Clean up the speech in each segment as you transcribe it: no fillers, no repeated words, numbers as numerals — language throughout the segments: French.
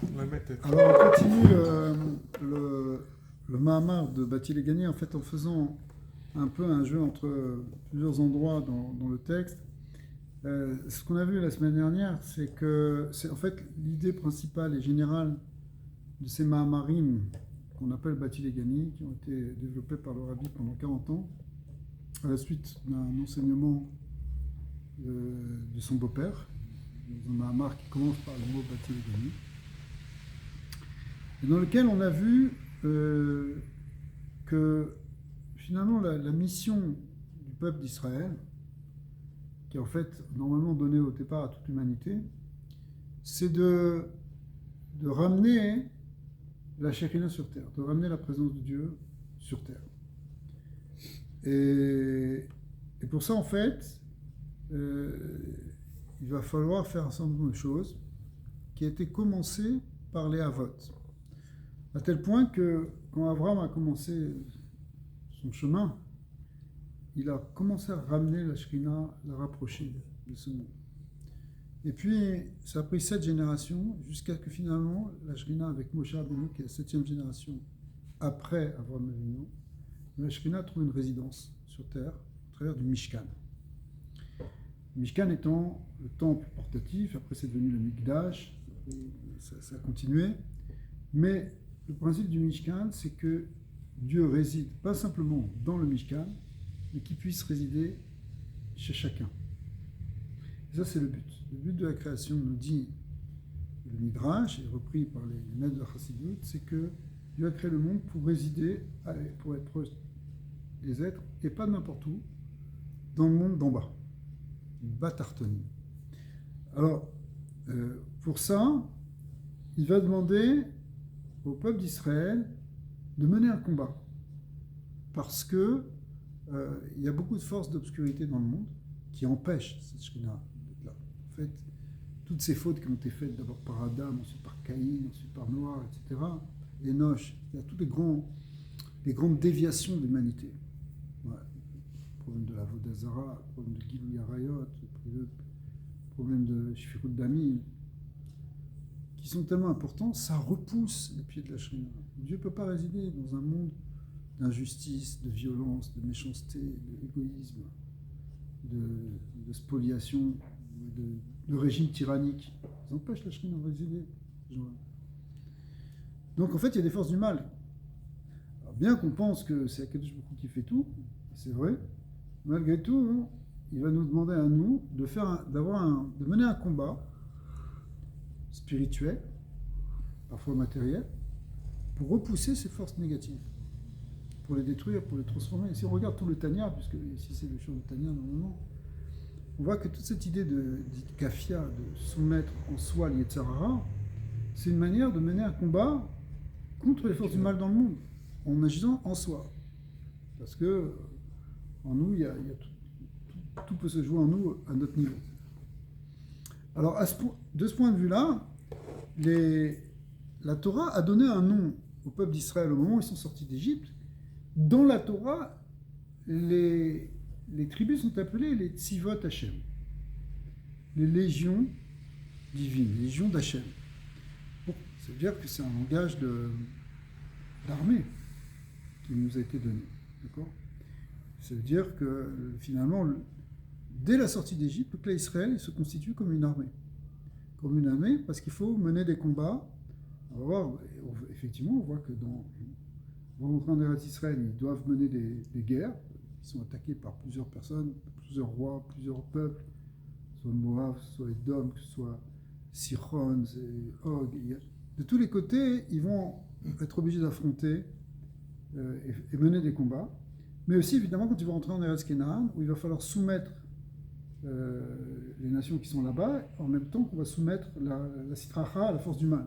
Alors on continue le Mahamar de Bati Legani en fait en faisant un peu un jeu entre plusieurs endroits dans le texte. Ce qu'on a vu la semaine dernière, c'est que c'est en fait l'idée principale et générale de ces Mahamarim qu'on appelle Bati Legani, qui ont été développés par le Rabbi pendant 40 ans, à la suite d'un enseignement de son beau-père, dans un Mahamar qui commence par le mot Bati Legani, et dans lequel on a vu que finalement la mission du peuple d'Israël, qui est en fait normalement donnée au départ à toute l'humanité, c'est de ramener la Shekhina sur terre, de ramener la présence de Dieu sur terre. Et pour ça, en fait, il va falloir faire un certain nombre de choses qui a été commencées par les Havot. À tel point que quand Abraham a commencé son chemin, il a commencé à ramener la Shekhina, la rapprocher de ce monde. Et puis, ça a pris 7 générations, jusqu'à ce que finalement, la Shekhina avec Moshe Rabbeinu, qui est la 7e génération après Abraham Avinu, la Shekhina trouve une résidence sur terre, à travers du Mishkan. Le Mishkan étant le temple portatif, après c'est devenu le Mikdash, ça a continué. Mais le principe du Mishkan, c'est que Dieu réside pas simplement dans le Mishkan, mais qu'il puisse résider chez chacun. Et ça, c'est le but. Le but de la création, nous dit le Midrash, et repris par les maîtres de la Chassidut, c'est que Dieu a créé le monde pour résider, pour être proche des êtres, et pas n'importe où, dans le monde d'en bas, Batartoni. Alors, pour ça, il va demander au peuple d'Israël de mener un combat, parce que il y a beaucoup de forces d'obscurité dans le monde qui empêchent cette Shekhina d'être là. En fait, toutes ces fautes qui ont été faites d'abord par Adam, ensuite par Caïn, ensuite par Noah, etc., Enoch, il y a toutes les grandes déviations de l'humanité. Ouais. Le problème de la Vodazara, le problème de Gilou Yarayot, le problème de Shifirut Damim, qui sont tellement importants, ça repousse les pieds de la Shekhina. Dieu ne peut pas résider dans un monde d'injustice, de violence, de méchanceté, d'égoïsme, de spoliation, de régime tyrannique. Ça empêche la Shekhina de résider. Donc en fait, il y a des forces du mal. Alors, bien qu'on pense que c'est Akadosh Baruch Hu qui fait tout, c'est vrai, malgré tout, il va nous demander à nous de mener un combat spirituel, parfois matériel, pour repousser ces forces négatives, pour les détruire, pour les transformer. Et si on regarde tout le Tanya, puisque ici c'est le champ de Tanya normalement, on voit que toute cette idée de kafia, de soumettre en soi l'Yetzirah, c'est une manière de mener un combat contre les forces du mal dans le monde, en agissant en soi. Parce que en nous, tout peut se jouer en nous à notre niveau. Alors, de ce point de vue-là, la Torah a donné un nom au peuple d'Israël au moment où ils sont sortis d'Égypte. Dans la Torah, les tribus sont appelées les Tzivot Hashem, les légions divines, les légions d'Hachem. Bon, ça veut dire que c'est un langage d'armée qui nous a été donné. D'accord ? Ça veut dire que finalement, dès la sortie d'Égypte, le clan Israël se constitue comme une armée. Comme une armée, parce qu'il faut mener des combats. Effectivement, on voit que dans rentrer en Eretz Israël, ils doivent mener des guerres. Ils sont attaqués par plusieurs personnes, plusieurs rois, plusieurs peuples, soit Moab, soit Edom, que ce soit Sichon, Og. De tous les côtés, ils vont être obligés d'affronter et mener des combats. Mais aussi, évidemment, quand ils vont rentrer en Eretz Kenaan, où il va falloir soumettre les nations qui sont là-bas, en même temps qu'on va soumettre la Sitracha à la force du mal.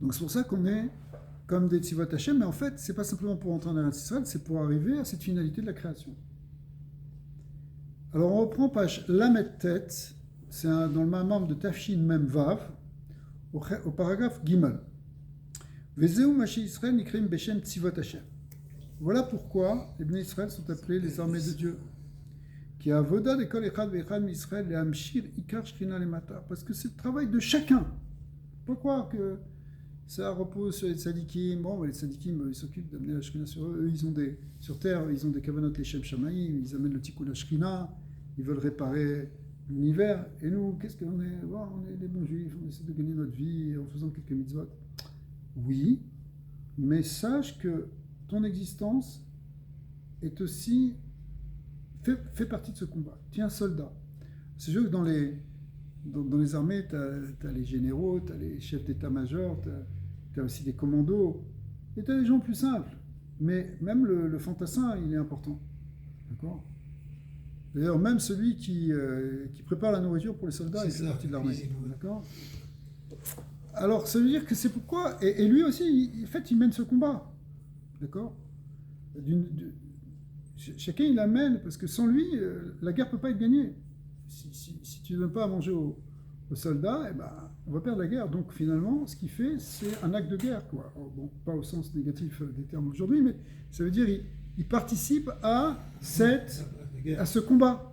Donc c'est pour ça qu'on est comme des Tzivot Hashem, mais en fait, c'est pas simplement pour entrer en Eretz Israël, c'est pour arriver à cette finalité de la création. Alors on reprend page Lamed Tet, c'est dans le Mahamar de Tafshin Mem Vav, au paragraphe Gimel. Vezeu Mashi Israël Nikrim Beshem Tzivot Hashem. Voilà pourquoi les Bnei Israël sont appelés les armées de Dieu. Qui a avoda de kol echad ve'echad mi Israël le hamshir ikar shchina lemata. Parce que c'est le travail de chacun Faut pas croire que ça repose sur les tzadikim. Bon, les tzadikim, ils s'occupent d'amener la Shrina sur eux. Eux, ils ont sur terre, ils ont des kavanot leshem shamaïm, ils amènent le tikkun Shrina, ils veulent réparer l'univers. Et nous, qu'est-ce qu'on est? Bon, on est des bons juifs, on essaie de gagner notre vie en faisant quelques mitzvot. Oui, mais sache que ton existence est aussi fait partie de ce combat. Tu es un soldat. C'est sûr que dans les armées, tu as les généraux, tu as les chefs d'état-major, tu as aussi des commandos, et tu as des gens plus simples. Mais même le fantassin, il est important. D'accord? D'ailleurs, même celui qui prépare la nourriture pour les soldats, il fait partie de l'armée. D'accord? Alors, ça veut dire que c'est pourquoi... Et lui aussi, en fait, il mène ce combat. D'accord? Chacun, il l'amène, parce que sans lui, la guerre ne peut pas être gagnée. Si tu ne donnes pas à manger aux soldats, eh ben, on va perdre la guerre. Donc finalement, ce qu'il fait, c'est un acte de guerre, quoi. Bon, pas au sens négatif des termes aujourd'hui, mais ça veut dire il participe à ce combat.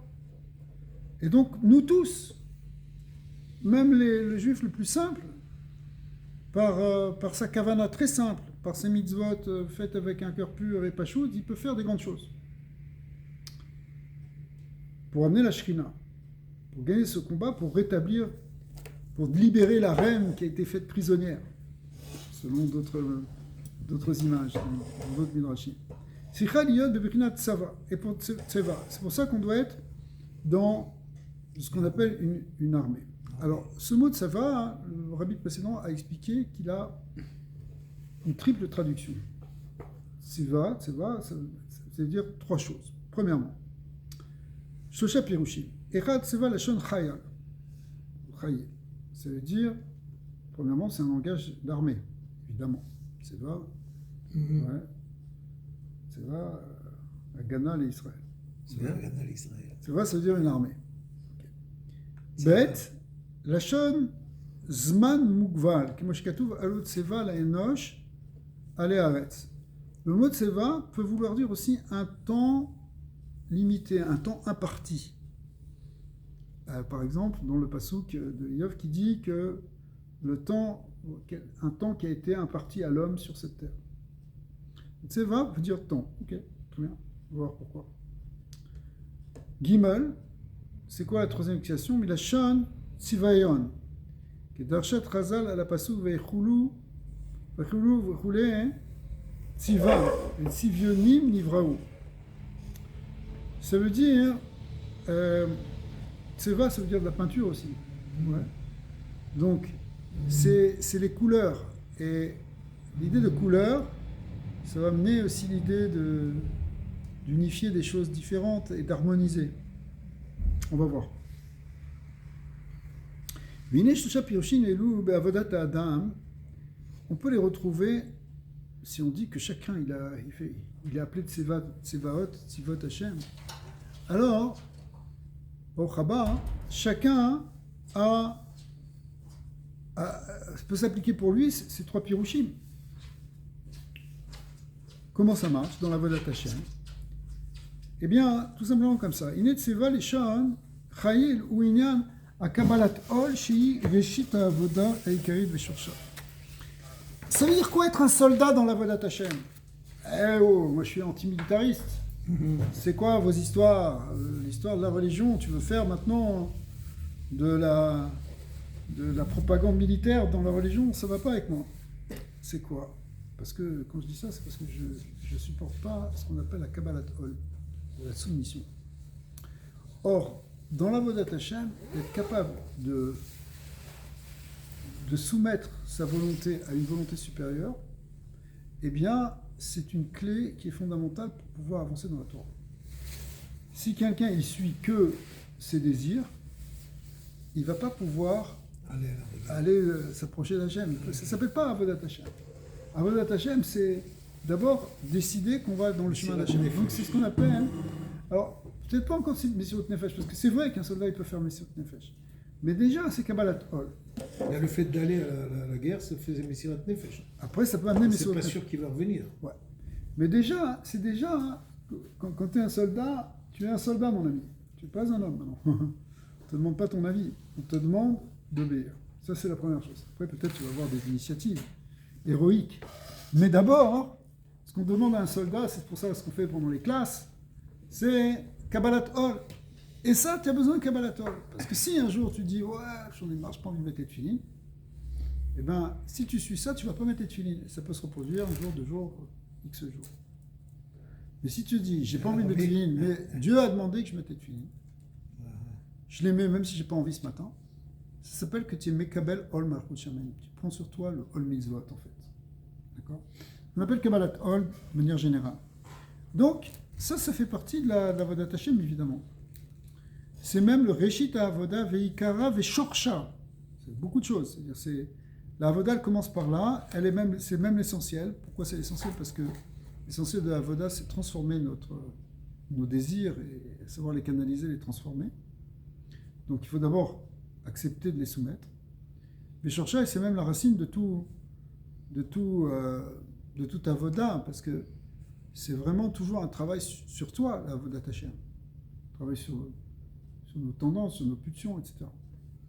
Et donc, nous tous, même le juif le plus simple, par sa kavana très simple, par ses mitzvot faites avec un cœur pur et pachoud, il peut faire des grandes choses. Pour amener la Shrina, pour gagner ce combat, pour rétablir, pour libérer la reine qui a été faite prisonnière, selon d'autres images, dans d'autres midrashim. Et pour tseva, c'est pour ça qu'on doit être dans ce qu'on appelle une armée. Alors, ce mot tseva, le rabbi précédent a expliqué qu'il a une triple traduction. Tseva, ça veut dire trois choses. Premièrement, Shosha Pirushim. Echad Tseva Lashon Chayal. Chayel. Ça veut dire, premièrement, c'est un langage d'armée, évidemment. Tseva, ouais. Tseva, Haganah l'Israël. Tseva, ça veut dire une armée. Bet, Lashon Zman Mugval, qui Moshkatouv Alo Tseva la Enosh, Ale Haaretz. Le mot Tseva peut vouloir dire aussi un temps limité, un temps imparti. Par exemple, dans le passouk de Iov qui dit que un temps qui a été imparti à l'homme sur cette terre. Tseva veut dire temps. Ok, très bien. On va voir pourquoi. Gimel, c'est quoi la troisième explication? Milashon Tzivayon, qui est Darshat Razal à la passouk Veichulu Veichule Tziva, et Tzivyonim Nivraou. Ça veut dire, Tseva, ça veut dire de la peinture aussi. Ouais. Donc, c'est les couleurs. Et l'idée de couleur, ça va amener aussi l'idée d'unifier des choses différentes et d'harmoniser. On va voir. On peut les retrouver si on dit que chacun il est appelé Tsevaot, Tzivot Hashem. Alors, au Chabad, chacun peut s'appliquer pour lui ces trois pirushim. Comment ça marche dans la Avodat Hashem? Eh bien, tout simplement comme ça. Inet Tseva Lishon Chayil ou Inyan Akabalat Ol Shei Reshit Avoda Eikarit Veshursha. Ça veut dire quoi être un soldat dans la Avodat Hashem? Eh oh, moi je suis antimilitariste. C'est quoi vos histoires? L'histoire de la religion, tu veux faire maintenant de la propagande militaire dans la religion? Ça va pas avec moi. C'est quoi? Parce que quand je dis ça, c'est parce que je supporte pas ce qu'on appelle la Kabbalat Ol, la soumission. Or, dans la Avodat Hashem, être capable de soumettre sa volonté à une volonté supérieure, eh bien, c'est une clé qui est fondamentale pour pouvoir avancer dans la Torah. Si quelqu'un il suit que ses désirs, il ne va pas pouvoir aller s'approcher d'Hachem. Ça ne s'appelle pas Avodat Hashem. Avodat Hashem, c'est d'abord décider qu'on va dans le chemin d'Hachem. Donc c'est ce qu'on appelle... Alors, peut-être pas encore Messirut Nefesh, parce que c'est vrai qu'un soldat il peut faire Messirut Nefesh. Mais déjà, c'est Kabbalat Ol. Il y a le fait d'aller à la guerre, ça faisait Messirut Nefesh. Après, ça peut amener Messirut Nefesh. Nefesh. C'est pas sûr qu'il va revenir. Ouais. Mais déjà, quand tu es un soldat, tu es un soldat, mon ami. Tu n'es pas un homme, maintenant. On ne te demande pas ton avis. On te demande d'obéir. Ça, c'est la première chose. Après, peut-être tu vas avoir des initiatives héroïques. Mais d'abord, ce qu'on demande à un soldat, c'est pour ça ce qu'on fait pendant les classes, c'est Kabbalat Ol. Et ça, tu as besoin de Kabbalat Ol. Parce que si un jour tu dis, ouais, j'en ai marre, je n'ai pas envie de mettre les tefilines, eh bien, si tu suis ça, tu ne vas pas mettre les tefilines. Ça peut se reproduire un jour, 2 jours, X jours. Mais si tu dis, j'ai pas envie de mettre les tefilines, mais Dieu a demandé que je mette les tefilines, je les mets même si j'ai pas envie ce matin, ça s'appelle que tu es Mekabel Ol Malchut Shamayim. Tu prends sur toi le Ol Mitzvot, en fait. D'accord? On appelle Kabbalat Ol de manière générale. Donc, ça fait partie de la Avodat Hashem, évidemment. C'est même le Reshit Avoda Veikara Veshorsha. C'est beaucoup de choses. C'est-à-dire, la Avoda, elle commence par là. C'est même l'essentiel. Pourquoi c'est l'essentiel? Parce que l'essentiel de la Avoda, c'est transformer nos désirs et savoir les canaliser, les transformer. Donc, il faut d'abord accepter de les soumettre. Veshorsha, c'est même la racine de tout avoda, parce que c'est vraiment toujours un travail sur toi, l'avodat Hashem. Un travail sur nos tendances, sur nos pulsions, etc.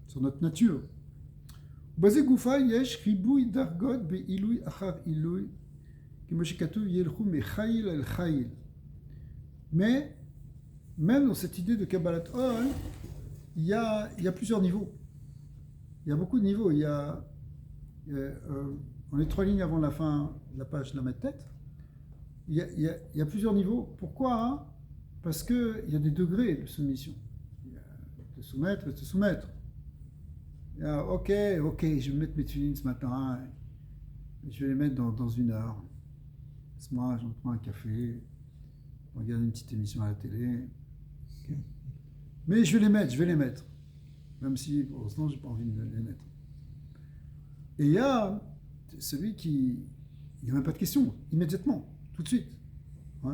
Sur notre nature. Basé Goufa, yesh ribouy dargot be'iloui achar iloui, kimoshikatu yelchou mechail el chail. Mais, même dans cette idée de Kabbalat Ol, il y a plusieurs niveaux. Il y a beaucoup de niveaux. Il y a dans les 3 lignes avant la fin de la page de la tête, il y a plusieurs niveaux. Pourquoi? Parce qu'il y a des degrés de soumission. Il y a te soumettre et te soumettre. Il y a, ok, je vais mettre mes tefilines ce matin, je vais les mettre dans 1 heure. Laisse-moi, je prends un café, je regarde une petite émission à la télé. Okay. Mais je vais les mettre. Même si, pour l'instant, je n'ai pas envie de les mettre. Et il y a celui qui... Il n'y a même pas de question, immédiatement, tout de suite. Ouais.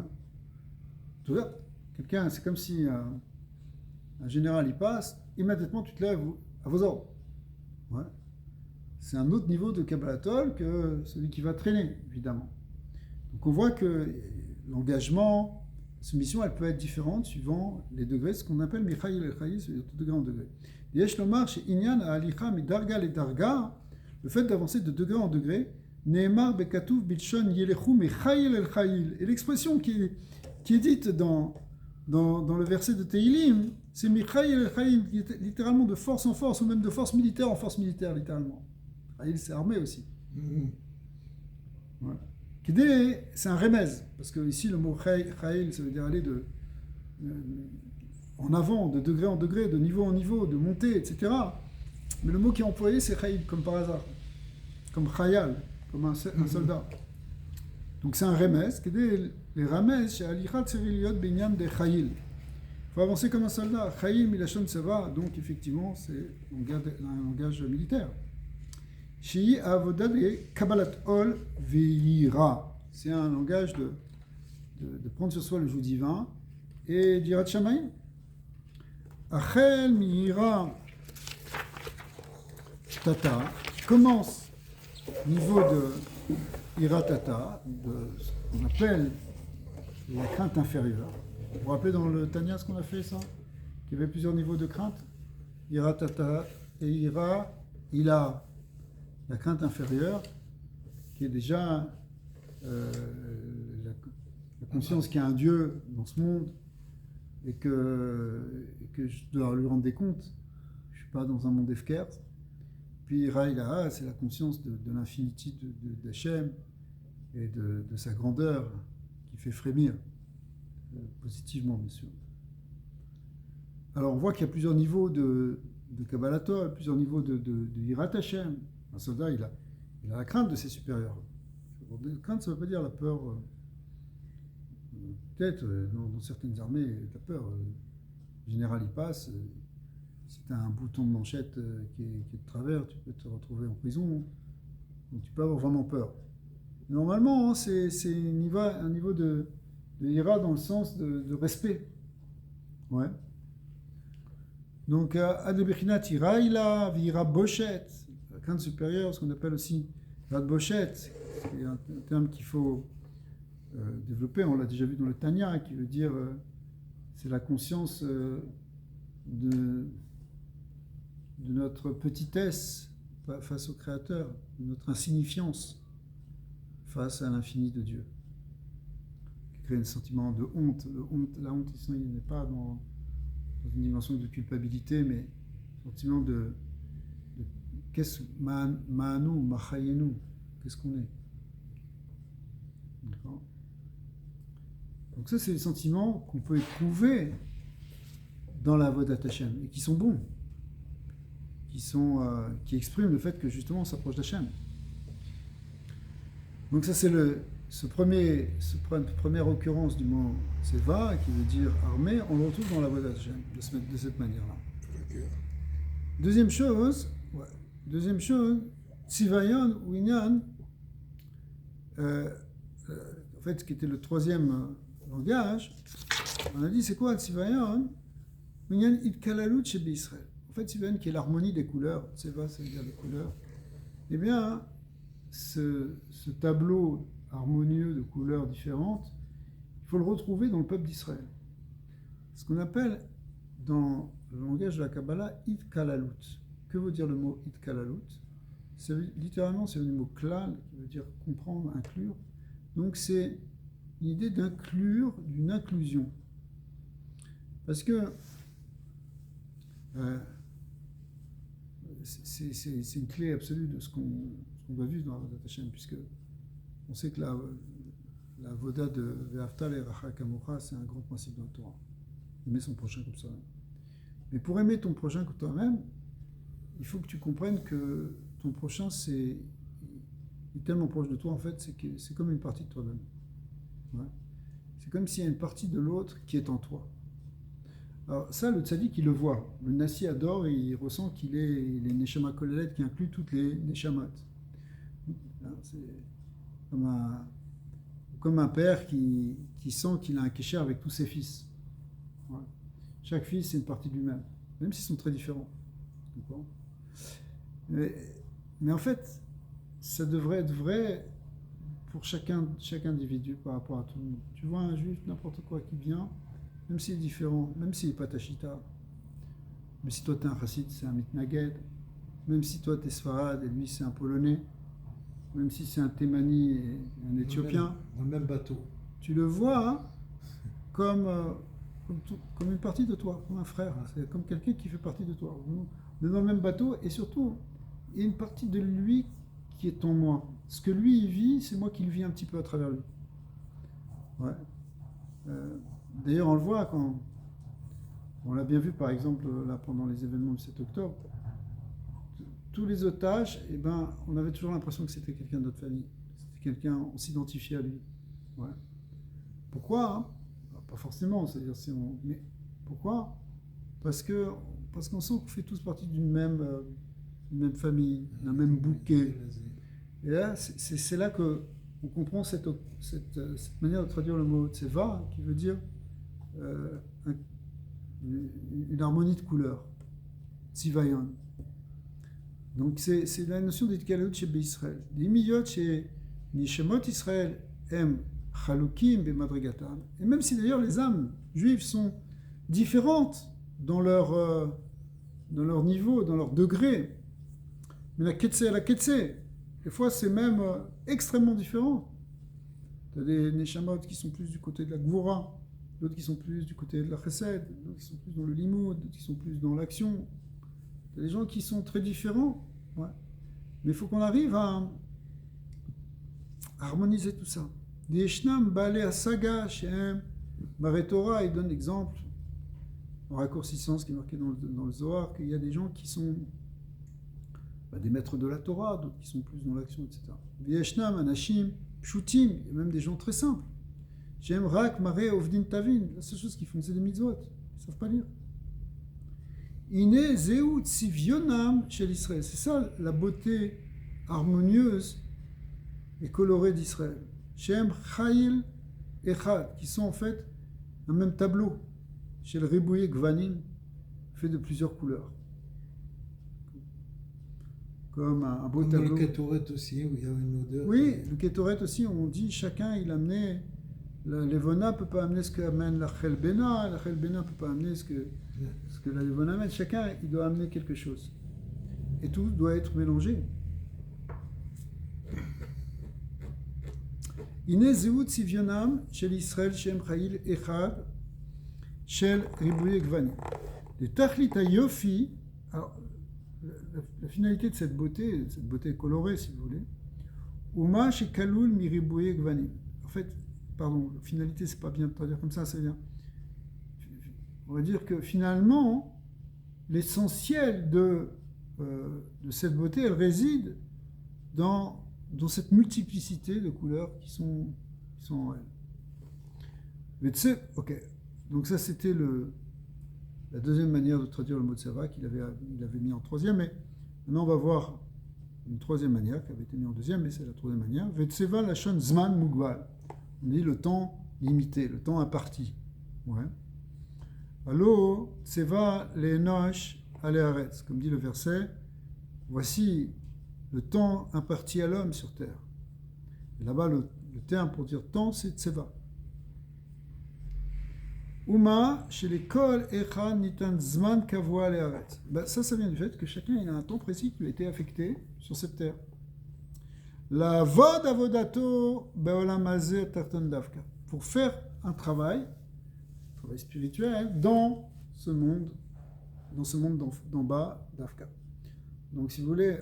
Tu vois, quelqu'un, c'est comme si un général y passe, immédiatement tu te lèves à vos ordres. Ouais. C'est un autre niveau de Kabbalat Ol que celui qui va traîner, évidemment. Donc on voit que l'engagement, la soumission, elle peut être différente suivant les degrés, ce qu'on appelle Michaïl el Chaïl, c'est de degré en degré. Yesh lomar chez Inyan Alicha Midarga le Darga, le fait d'avancer de degré en degré, Nehemar Bekatouf Bilshon Yelechu Mechaïl el Chaïl. Et l'expression qui est dite dans le verset de Teilim, c'est Mechaïl el Chaïl, qui est littéralement de force en force, ou même de force militaire en force militaire, littéralement. Chaïl, c'est armé aussi. Voilà. Kédé, c'est un remez, parce que ici le mot Chaïl, ça veut dire aller en avant, de degré en degré, de niveau en niveau, de montée, etc. Mais le mot qui est employé, c'est Chaïl, comme par hasard, comme Chayal, comme un soldat. Donc c'est un remez, les remez, chez Alichat Seriliot Benyan de Chaïl. Il faut avancer comme un soldat. Chaïl Milachon Seva, donc effectivement, c'est un langage militaire. Shei Avoda de Kabbalat Ol Veira. C'est un langage de prendre sur soi le joug divin et d'Yirat Shamayim. Achel Mihira Tata commence niveau de Iratata, de ce qu'on appelle la crainte inférieure. Vous vous rappelez dans le Tanya ce qu'on a fait, ça? Qu'il y avait plusieurs niveaux de crainte. Iratata et Ira, il a la crainte inférieure, qui est déjà la conscience qu'il y a un Dieu dans ce monde et que je dois lui rendre des comptes. Je ne suis pas dans un monde efker. Puis Iraïla, c'est la conscience de l'infinité d'Hachem et de sa grandeur qui fait frémir, positivement bien sûr. Alors on voit qu'il y a plusieurs niveaux de Kabbalat Ol, plusieurs niveaux de Yirat Hashem. Un soldat, il a la crainte de ses supérieurs. La crainte, ça ne veut pas dire la peur. Peut-être, dans certaines armées, la peur. Le général y passe. Si tu as un bouton de manchette qui est de travers, tu peux te retrouver en prison. Donc tu peux avoir vraiment peur. Normalement, c'est un niveau de ira dans le sens de respect. Ouais. Donc, Adebechinat iraïla, vira bochet. La crainte supérieure, ce qu'on appelle aussi la bochet, c'est un terme qu'il faut développer, on l'a déjà vu dans le Tanya, qui veut dire c'est la conscience de notre petitesse face au Créateur, notre insignifiance face à l'infini de Dieu, qui crée un sentiment de honte. La honte ici, il n'est pas dans une dimension de culpabilité, mais un sentiment de qu'est-ce ma'anu, machayenu, qu'est-ce qu'on est. D'accord. Donc ça, c'est les sentiments qu'on peut éprouver dans la Avodat Hashem, et qui sont bons, qui expriment le fait que justement on s'approche d'Hashem. Donc ça, c'est première occurrence du mot Seva, qui veut dire armée, on le retrouve dans la Avodat Hashem, de cette manière-là. Deuxième chose, Tzivayon ou Inyan, en fait, ce qui était le troisième langage, on a dit c'est quoi Tzivayon? Inyan Itkalalut chez Israël. En fait, Tzivayon qui est l'harmonie des couleurs, Tseva, ça veut dire les couleurs. Eh bien, ce tableau harmonieux de couleurs différentes, il faut le retrouver dans le peuple d'Israël. Ce qu'on appelle dans le langage de la Kabbalah Itkalalut. Que veut dire le mot Itkalalut? Littéralement, c'est le mot klal, qui veut dire comprendre, inclure. Donc, c'est l'idée d'inclure, d'une inclusion. Parce que c'est une clé absolue de ce qu'on doit vivre dans la Avodat Hashem, puisque on sait que la voda de Ve'aftal et Racha Kamocha, c'est un grand principe dans le Torah. Aimer son prochain comme soi-même. Mais pour aimer ton prochain comme toi-même, il faut que tu comprennes que ton prochain, il est tellement proche de toi, en fait, c'est comme une partie de toi-même. Ouais. C'est comme s'il y a une partie de l'autre qui est en toi. Alors ça, le tzaddik, il le voit. Le Nassi adore et il ressent qu'il est Neshama Kolelet qui inclut toutes les Neshamot. C'est comme un père qui sent qu'il a un kécher avec tous ses fils. Ouais. Chaque fils, c'est une partie de lui-même, même s'ils sont très différents. Mais en fait, ça devrait être vrai pour chaque individu par rapport à tout le monde. Tu vois un juif, n'importe quoi qui vient, même s'il est différent, même s'il n'est pas tachita, même si toi tu es un chassid, c'est un mitnaged, même si toi tu es sfarad et lui c'est un polonais, même si c'est un thémani et un éthiopien, dans le même bateau. Tu le vois comme une partie de toi, comme un frère, c'est comme quelqu'un qui fait partie de toi. On est dans le même bateau et surtout, il y a une partie de lui qui est en moi. Ce que lui il vit, c'est moi qui le vis un petit peu à travers lui. Ouais. D'ailleurs, on le voit quand on l'a bien vu par exemple là pendant les événements du 7 octobre. Tous les otages, eh ben, on avait toujours l'impression que c'était quelqu'un de notre famille. C'était quelqu'un, on s'identifiait à lui. Ouais. Pourquoi hein? Pas forcément, c'est-à-dire mais pourquoi? Parce qu'on sent qu'on fait tous partie d'une même famille, d'un même bouquet. Et là, c'est là qu'on comprend cette manière de traduire le mot tseva, qui veut dire une harmonie de couleurs. Tzivayon. Donc c'est la notion d'Itkalut chez Israël. L'imiyot chez Nishemot Israël aiment Chalukim be Madrigatam. Et même si d'ailleurs les âmes juives sont différentes dans leur niveau, dans leur degré, mais la Ketsé à la Ketsé, des fois c'est même extrêmement différent. Tu as des Neshamot qui sont plus du côté de la Gvura, d'autres qui sont plus du côté de la Chesed, d'autres qui sont plus dans le Limoud, d'autres qui sont plus dans l'action. Il y a des gens qui sont très différents, ouais. Mais il faut qu'on arrive à harmoniser tout ça. Des Yeshnam Baalei Hasaga Shehem Barei Torah, il donne l'exemple, en raccourcissant ce qui est marqué dans le Zohar, qu'il y a des gens qui sont des maîtres de la Torah, d'autres qui sont plus dans l'action, etc. Des Yeshnam Anashim Pshutim, il y a même des gens très simples. Shehem Rak Marei Ovdin Tavin, la seule chose qu'ils font, c'est des mitzvot, ils ne savent pas lire. Iné Zéout Sivionam chez l'Israël. C'est ça la beauté harmonieuse et colorée d'Israël. Shem Chayil Echad, qui sont en fait un même tableau. Chez le Ribouye Gvanim, fait de plusieurs couleurs. Comme un beau comme tableau. Dans le Ketoret aussi, où il y a une odeur. Oui, le Ketoret aussi, on dit chacun il amenait. L'Evona ne peut pas amener ce qu'amène la Chelbena, la Chelbena ne peut pas amener ce que la Levona amène. Chacun, il doit amener quelque chose. et tout doit être mélangé. Ine zeut sivionam shel Israël shem chayil echad shel ribouye gvanim. Le tachlit hayofi, alors la finalité de cette beauté colorée, si vous voulez, Uma shekalul mi ribouye gvanim. En fait, pardon, la finalité, c'est pas bien de traduire comme ça veut dire. On va dire que finalement, l'essentiel de cette beauté, elle réside dans cette multiplicité de couleurs qui sont en elle. Mais tu sais, ok, donc ça c'était la deuxième manière de traduire le mot tseva qu'il avait mis en troisième, mais maintenant on va voir une troisième manière qui avait été mise en deuxième, mais c'est la troisième manière. Vetseva lachon zman mugval. On dit le temps limité, le temps imparti. Ouais. Allo, tseva le'enosh ale'aretz, comme dit le verset, voici le temps imparti à l'homme sur terre. Et là-bas, le terme pour dire temps, c'est tseva. Uma, chez l'école, echan nitan zman kavua ale'aretz. Ça vient du fait que chacun il a un temps précis qui lui a été affecté sur cette terre. La vod avodato be'olam hazeh tarton davka. Pour faire un travail spirituel dans ce monde d'en bas d'Afka. Donc si vous voulez,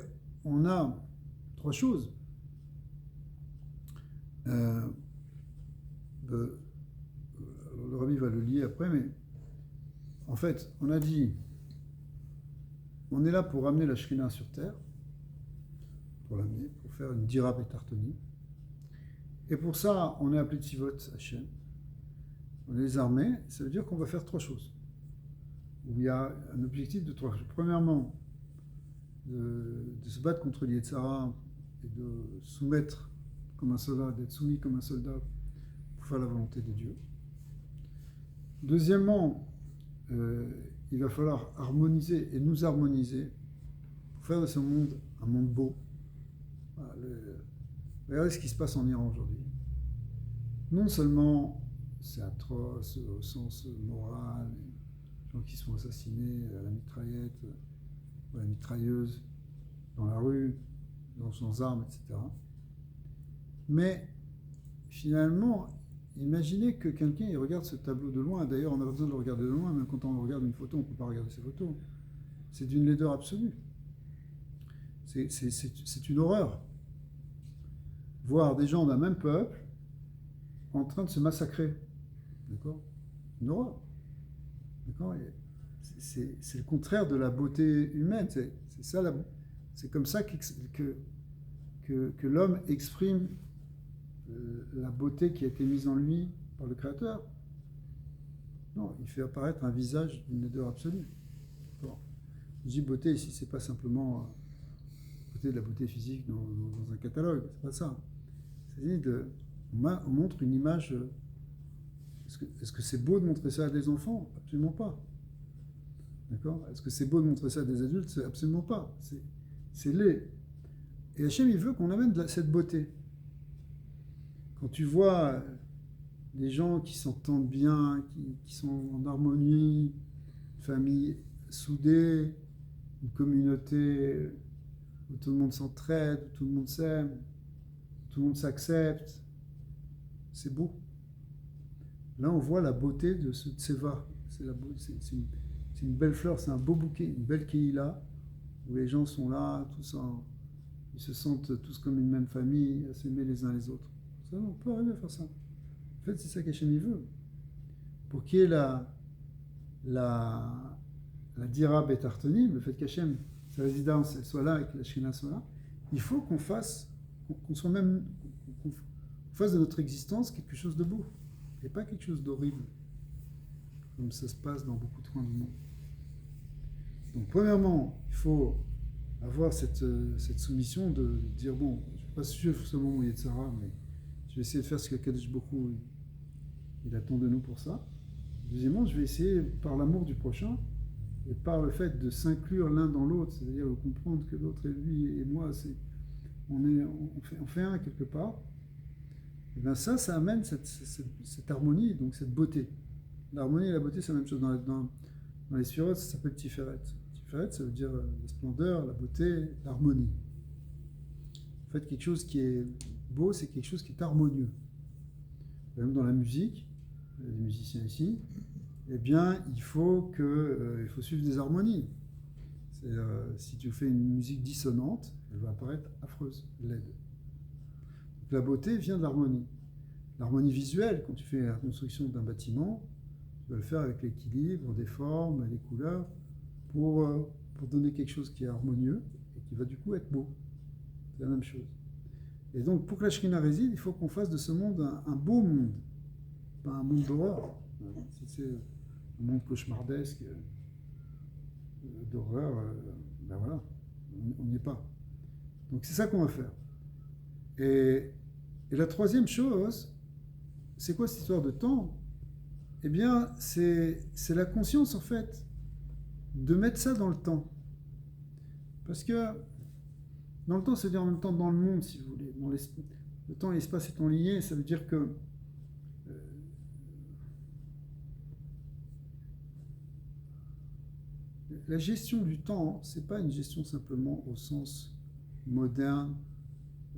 on a trois choses. Le Rabbi va le lier après, mais en fait, on a dit, on est là pour ramener la Shekhinah sur terre, pour l'amener, pour faire une dira betartoni. Et pour ça, on est appelé Tzivot Hashem. On est les armées, ça veut dire qu'on va faire trois choses. Il y a un objectif de trois choses. Premièrement, de se battre contre les Yetzara et de soumettre comme un soldat, d'être soumis comme un soldat pour faire la volonté de Dieu. Deuxièmement, il va falloir harmoniser et nous harmoniser pour faire de ce monde un monde beau. Voilà, regardez ce qui se passe en Iran aujourd'hui. Non seulement c'est atroce au sens moral, les gens qui sont assassinés à la mitraillette, ou à la mitrailleuse, dans la rue, sans armes, etc. Mais finalement, imaginez que quelqu'un il regarde ce tableau de loin. D'ailleurs, on a besoin de le regarder de loin, même quand on regarde une photo, on ne peut pas regarder ces photos. C'est d'une laideur absolue. C'est une horreur. Voir des gens d'un même peuple en train de se massacrer. D'accord ? Une horreur. D'accord ? C'est le contraire de la beauté humaine. C'est comme ça que l'homme exprime la beauté qui a été mise en lui par le Créateur. Non, il fait apparaître un visage d'une laideur absolue. D'accord ? Je dis beauté ici, c'est pas simplement de la beauté physique dans un catalogue, c'est pas ça. C'est-à-dire on montre une image. Est-ce que c'est beau de montrer ça à des enfants ? Absolument pas. D'accord ? Est-ce que c'est beau de montrer ça à des adultes ? C'est absolument pas. C'est laid. Et Hachem, il veut qu'on amène cette beauté. Quand tu vois des gens qui s'entendent bien, qui sont en harmonie, une famille soudée, une communauté où tout le monde s'entraide, où tout le monde s'aime, où tout le monde s'accepte, c'est beau. Là, on voit la beauté de ce tseva. C'est une belle fleur, c'est un beau bouquet, une belle keïla, où les gens sont là, ils se sentent tous comme une même famille, à s'aimer les uns les autres. Ça, on peut arriver à faire ça. En fait, c'est ça qu'Hachem il veut. Pour qu'il y ait la dira betartonim, le fait qu'Hachem, sa résidence, elle soit là et que la Shekhinah soit là, il faut qu'on fasse de notre existence quelque chose de beau. Et pas quelque chose d'horrible, comme ça se passe dans beaucoup de coins du monde. Donc, premièrement, il faut avoir cette soumission de dire, bon, je ne vais pas suivre seulement mon Yetzara, mais je vais essayer de faire ce que Kadosh Baruch il attend de nous pour ça. Deuxièmement, je vais essayer, par l'amour du prochain, et par le fait de s'inclure l'un dans l'autre, c'est-à-dire de comprendre que l'autre est lui et moi, on fait un quelque part, et bien ça amène cette harmonie, donc cette beauté. L'harmonie et la beauté, c'est la même chose. Dans les sphirotes, ça s'appelle Tiferet. Tiferet, ça veut dire la splendeur, la beauté, l'harmonie. En fait, quelque chose qui est beau, c'est quelque chose qui est harmonieux. Même dans la musique, les musiciens ici, eh bien, il faut suivre des harmonies. Si tu fais une musique dissonante, elle va apparaître affreuse, laide. Donc, la beauté vient de l'harmonie. L'harmonie visuelle, quand tu fais la construction d'un bâtiment, tu vas le faire avec l'équilibre des formes, des couleurs, pour donner quelque chose qui est harmonieux et qui va du coup être beau. C'est la même chose. Et donc, pour que la Shrina réside, il faut qu'on fasse de ce monde un beau monde, pas un monde d'horreur. Si c'est un monde cauchemardesque, d'horreur, ben voilà, on n'y est pas. Donc c'est ça qu'on va faire. Et la troisième chose, c'est quoi cette histoire de temps? Eh bien, c'est la conscience, en fait, de mettre ça dans le temps. Parce que dans le temps, c'est-à-dire en même temps dans le monde, si vous voulez. Le temps et l'espace étant liés, ça veut dire que la gestion du temps, c'est pas une gestion simplement au sens moderne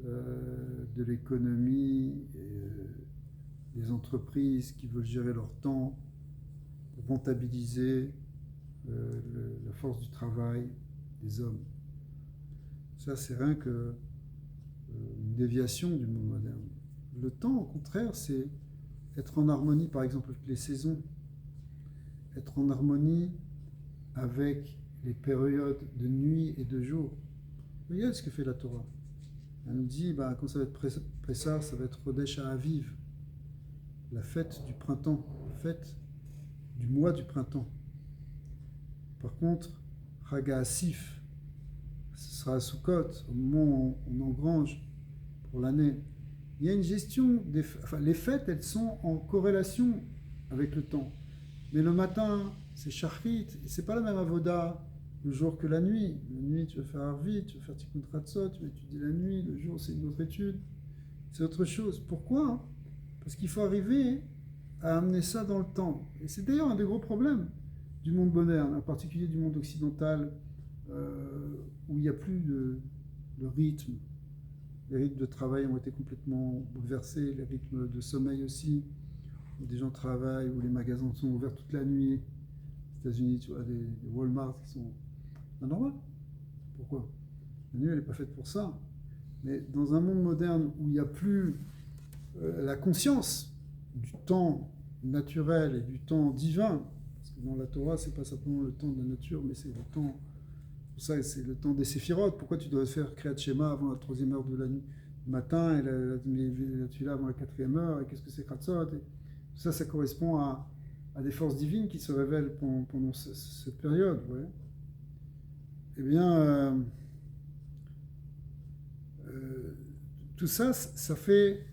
de l'économie, des entreprises qui veulent gérer leur temps, rentabiliser la force du travail des hommes. Ça, c'est rien que une déviation du monde moderne. Le temps, au contraire, c'est être en harmonie, par exemple, avec les saisons, être en harmonie avec les périodes de nuit et de jour. Regardez ce que fait la Torah. Elle nous dit, quand ça va être Pessah, ça va être Chodesh HaAviv, la fête du printemps, la fête du mois du printemps. Par contre, Chag HaAsif, ce sera à Sukkot, au moment où on engrange pour l'année. Il y a une gestion, les fêtes, elles sont en corrélation avec le temps. Mais le matin, c'est Shachrit, et c'est pas la même avoda le jour que la nuit. La nuit, tu vas faire Arvit, tu vas faire Tikkun Chatzot, tu vas étudier la nuit, le jour, c'est une autre étude. C'est autre chose. Pourquoi? Parce qu'il faut arriver à amener ça dans le temps. Et c'est d'ailleurs un des gros problèmes du monde moderne, en particulier du monde occidental, où il n'y a plus de rythme. Les rythmes de travail ont été complètement bouleversés, les rythmes de sommeil aussi, où des gens travaillent, où les magasins sont ouverts toute la nuit. Aux États-Unis, tu vois, des Walmart qui sont anormaux. Pourquoi? La nuit, elle n'est pas faite pour ça. Mais dans un monde moderne où il n'y a plus la conscience du temps naturel et du temps divin, parce que dans la Torah, c'est pas simplement le temps de la nature, mais c'est le temps, pour ça, c'est le temps des séphirotes. Pourquoi tu dois faire Kriyat Shema avant la 3e heure de la nuit, du matin, et la Tefila avant la 4e heure, et qu'est-ce que c'est Kratzot? Tout ça, ça correspond à des forces divines qui se révèlent pendant cette période. Ouais. Eh bien, tout ça, ça fait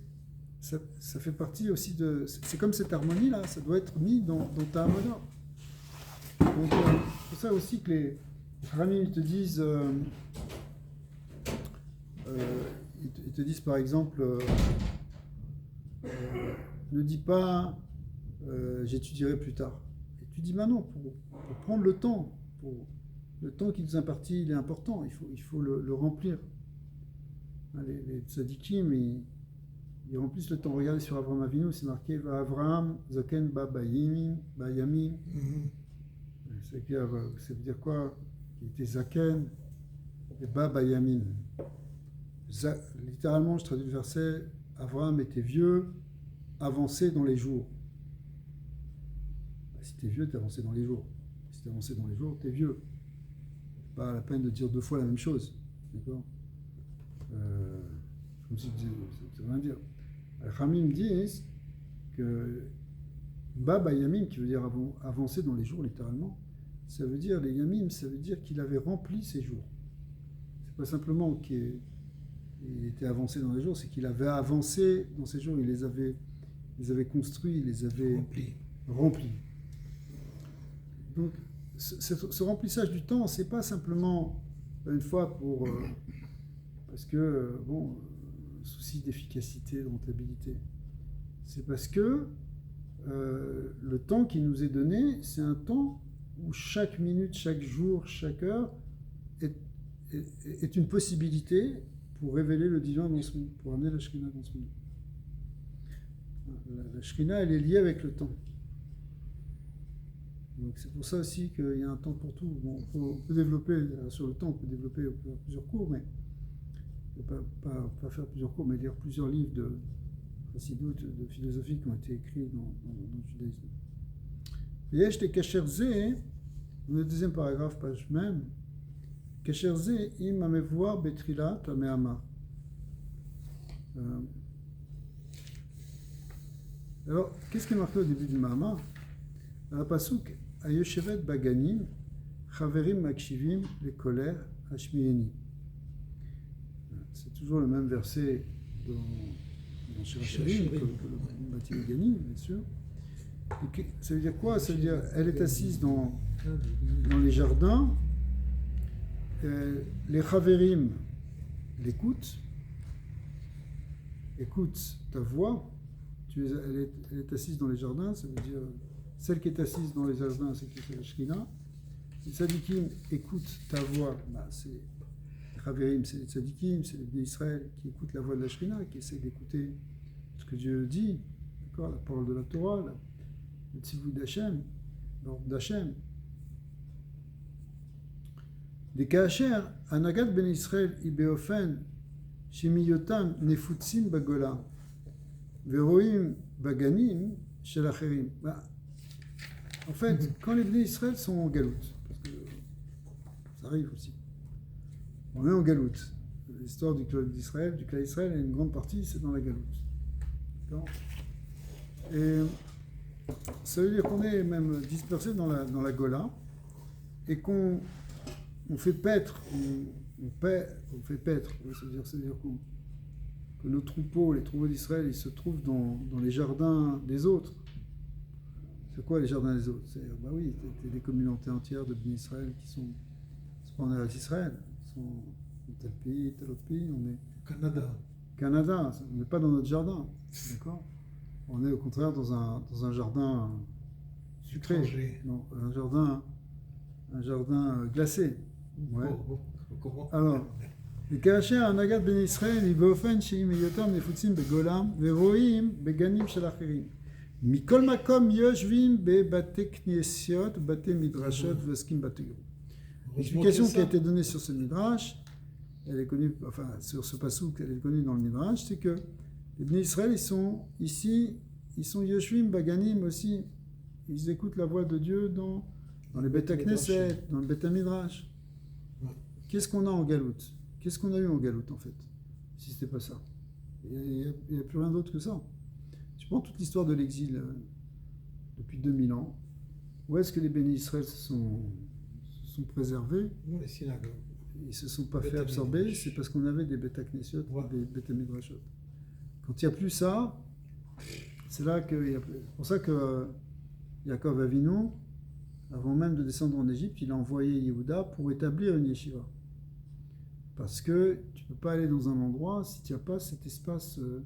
partie aussi de... C'est comme cette harmonie-là, ça doit être mis dans ta harmonie. Donc, c'est pour ça aussi que les Ramim, ils te disent... ils te disent, par exemple, ne dis pas... j'étudierai plus tard. Et tu dis maintenant, pour prendre le temps, le temps qui nous impartit, il est important, il faut le remplir. Les tzadikim, ils remplissent le temps. Regardez sur Avraham Avinu, c'est marqué Va Avraham Zaken Ba Bayamim. Ça veut dire quoi? Il était Zaken et Ba Bayamim. Littéralement, je traduis le verset Avraham était vieux, avancé dans les jours. Si t'es vieux, t'es avancé dans les jours. Si t'es avancé dans les jours, t'es vieux. C'est pas la peine de dire 2 fois la même chose. D'accord? Comme si ça veut rien dire. Les Khamim disent que Baba Yamim, qui veut dire avancer dans les jours littéralement, ça veut dire, les Yamim, ça veut dire qu'il avait rempli ses jours. C'est pas simplement qu'il était avancé dans les jours, c'est qu'il avait avancé dans ses jours, il les avait construits, il les avait remplis. Donc, ce remplissage du temps, c'est pas simplement une fois parce que, souci d'efficacité, de rentabilité. C'est parce que le temps qui nous est donné, c'est un temps où chaque minute, chaque jour, chaque heure est une possibilité pour révéler le divin dans ce monde, pour amener la Shrina dans ce monde. La Shrina, elle est liée avec le temps. Donc c'est pour ça aussi qu'il y a un temps pour tout. Bon, on peut développer, sur le temps, on peut développer plusieurs cours, mais on ne peut pas faire plusieurs cours, mais lire plusieurs livres de chassidout, de philosophie qui ont été écrits dans le judaïsme. ויש לקשר זה, dans le deuxième paragraphe, page même, קשר זה עם המבואר בתחילת המאמר. Alors, qu'est-ce qui est marqué au début du Mahamar? À la pasuk, Ayoshevet Baganim, Chaverim Makshivim, les colères, Hashmieni. C'est toujours le même verset dans Shirachirim, que le Bati Baganim, bien sûr. Et ça veut dire quoi? Ça veut dire, elle est assise dans les jardins, les Chaverim l'écoutent, écoute ta voix. Elle est assise dans les jardins, ça veut dire celle qui est assise dans les jardins, c'est qui fait la Shrina. Les tzadikim écoutent ta voix, c'est les Chaverim, c'est les tzadikim, c'est les Bnei Israël qui écoutent la voix de la Shrina, qui essaient d'écouter ce que Dieu dit, d'accord, la parole de la Torah, le tzivut d'Hachem, l'ordre d'Hachem. Des kacher, anagat ben Israël ibeofen, shemiyotam nefutzim bagola. Veroim baganim chez l'acherim. En fait, quand les Bnei Israël sont en galoute, parce que ça arrive aussi, on est en galoute. L'histoire du clan d'Israël, du clan d'Israël, une grande partie, c'est dans la galoute. D'accord ? Et ça veut dire qu'on est même dispersé dans la Gola et qu'on fait paître, on fait paître, c'est-à-dire que nos troupeaux, les troupeaux d'Israël, ils se trouvent dans les jardins des autres. C'est quoi les jardins des autres? Bah oui, c'est des communautés entières de Bnei Israël qui sont pas en Eretz Israël, ils sont dans tel pays, tel autre pays, on est Canada, on n'est pas dans notre jardin, d'accord? On est au contraire dans un jardin sucré, non, un jardin glacé. Ouais. Alors, וכאשר הנהגת בני ישראל היא באופן שהיא מהיותם נפוצים בגולם ורואים בגנים של אחרים. מכל מקום יושבים בבתי כנסיות, בתי מדרשות ועוסקים בתורה. L'explication qui a été donnée sur ce midrash, elle est connue, enfin sur ce passouk, elle est connue dans le midrash, c'est que les Bnei Israël, ils sont ici, ils sont yoshvim baganim aussi, ils écoutent la voix de Dieu dans les Beth Knesset, dans le Beth Midrash. Qu'est-ce qu'on a en galoute? Qu'est-ce qu'on a eu en galoute en fait, si c'était pas ça? Il n'y a plus rien d'autre que ça. Tu prends toute l'histoire de l'exil depuis 2000 ans. Où est-ce que les bénis Israël se sont préservés? Dans les synagogues. Ils ne se sont pas fait absorber, c'est parce qu'on avait des Beth Knesiot, des Beth Midrashot. Quand il n'y a plus ça, c'est là que. C'est pour ça que Yaakov Avinu, avant même de descendre en Égypte, il a envoyé Yehuda pour établir une yeshiva. Parce que tu ne peux pas aller dans un endroit si tu n'as pas cet espace de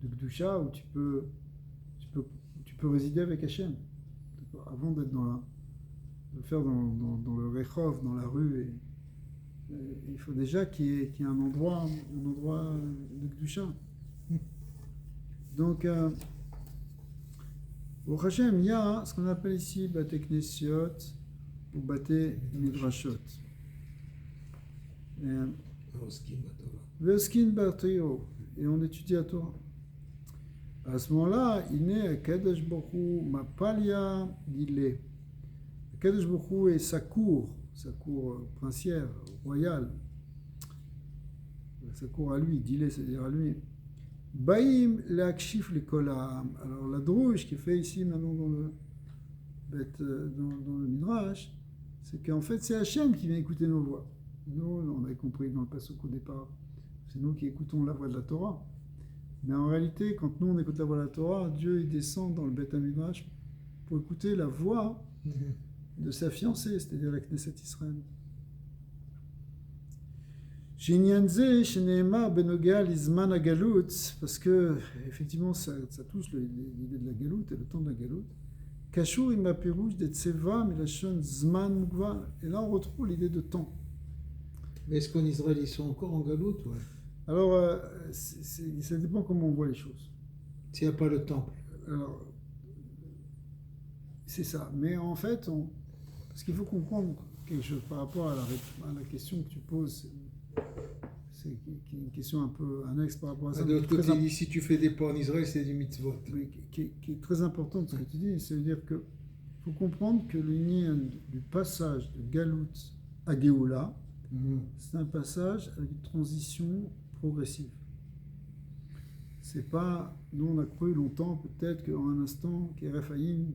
Gdusha où tu peux résider avec Hachem. Avant d'être de le faire dans le Rechov, dans la rue, il faut déjà qu'il y ait un endroit de Gdusha. Donc, au Hachem, il y a ce qu'on appelle ici Bate Knesiot ou Bate Midrashot. Veoskin Batrio, et on étudie la Torah. À ce moment-là, il naît à Kadesh Borou, Mapalia d'Ilé. Kadesh Borou est sa cour princière, royale. Sa cour à lui, d'Ilé, c'est-à-dire à lui. Baïm l'akshif les kolam. Alors la drouche qui est fait ici maintenant dans le Midrash, c'est qu'en fait c'est Hachem qui vient écouter nos voix. Nous, on avait compris dans le passouk au départ, c'est nous qui écoutons la voix de la Torah. Mais en réalité, quand nous on écoute la voix de la Torah, Dieu il descend dans le Beth Midrash pour écouter la voix de sa fiancée, c'est-à-dire la Knesset Israël. Parce que effectivement ça touche l'idée de la galoute et le temps de la galoute. Kashur ima pirouj de tseva milashon zman mugval. Et là, on retrouve l'idée de temps. Mais est-ce qu'en Israël, ils sont encore en galoute? Ouais. Alors, ça dépend comment on voit les choses. S'il n'y a pas le temple. Alors, c'est ça. Mais en fait, parce qu'il faut comprendre quelque chose par rapport à la question que tu poses. C'est une question un peu annexe par rapport à ça. De l'autre côté, il dit, si tu fais des pas en Israël, c'est du mitzvot. Mais qui est très importante, ce que tu dis. C'est-à-dire qu'il faut comprendre que l'union du passage de Galout à Géoula, c'est un passage avec une transition progressive. C'est pas, nous on a cru longtemps peut-être qu'en un instant, qu'Erephaïm,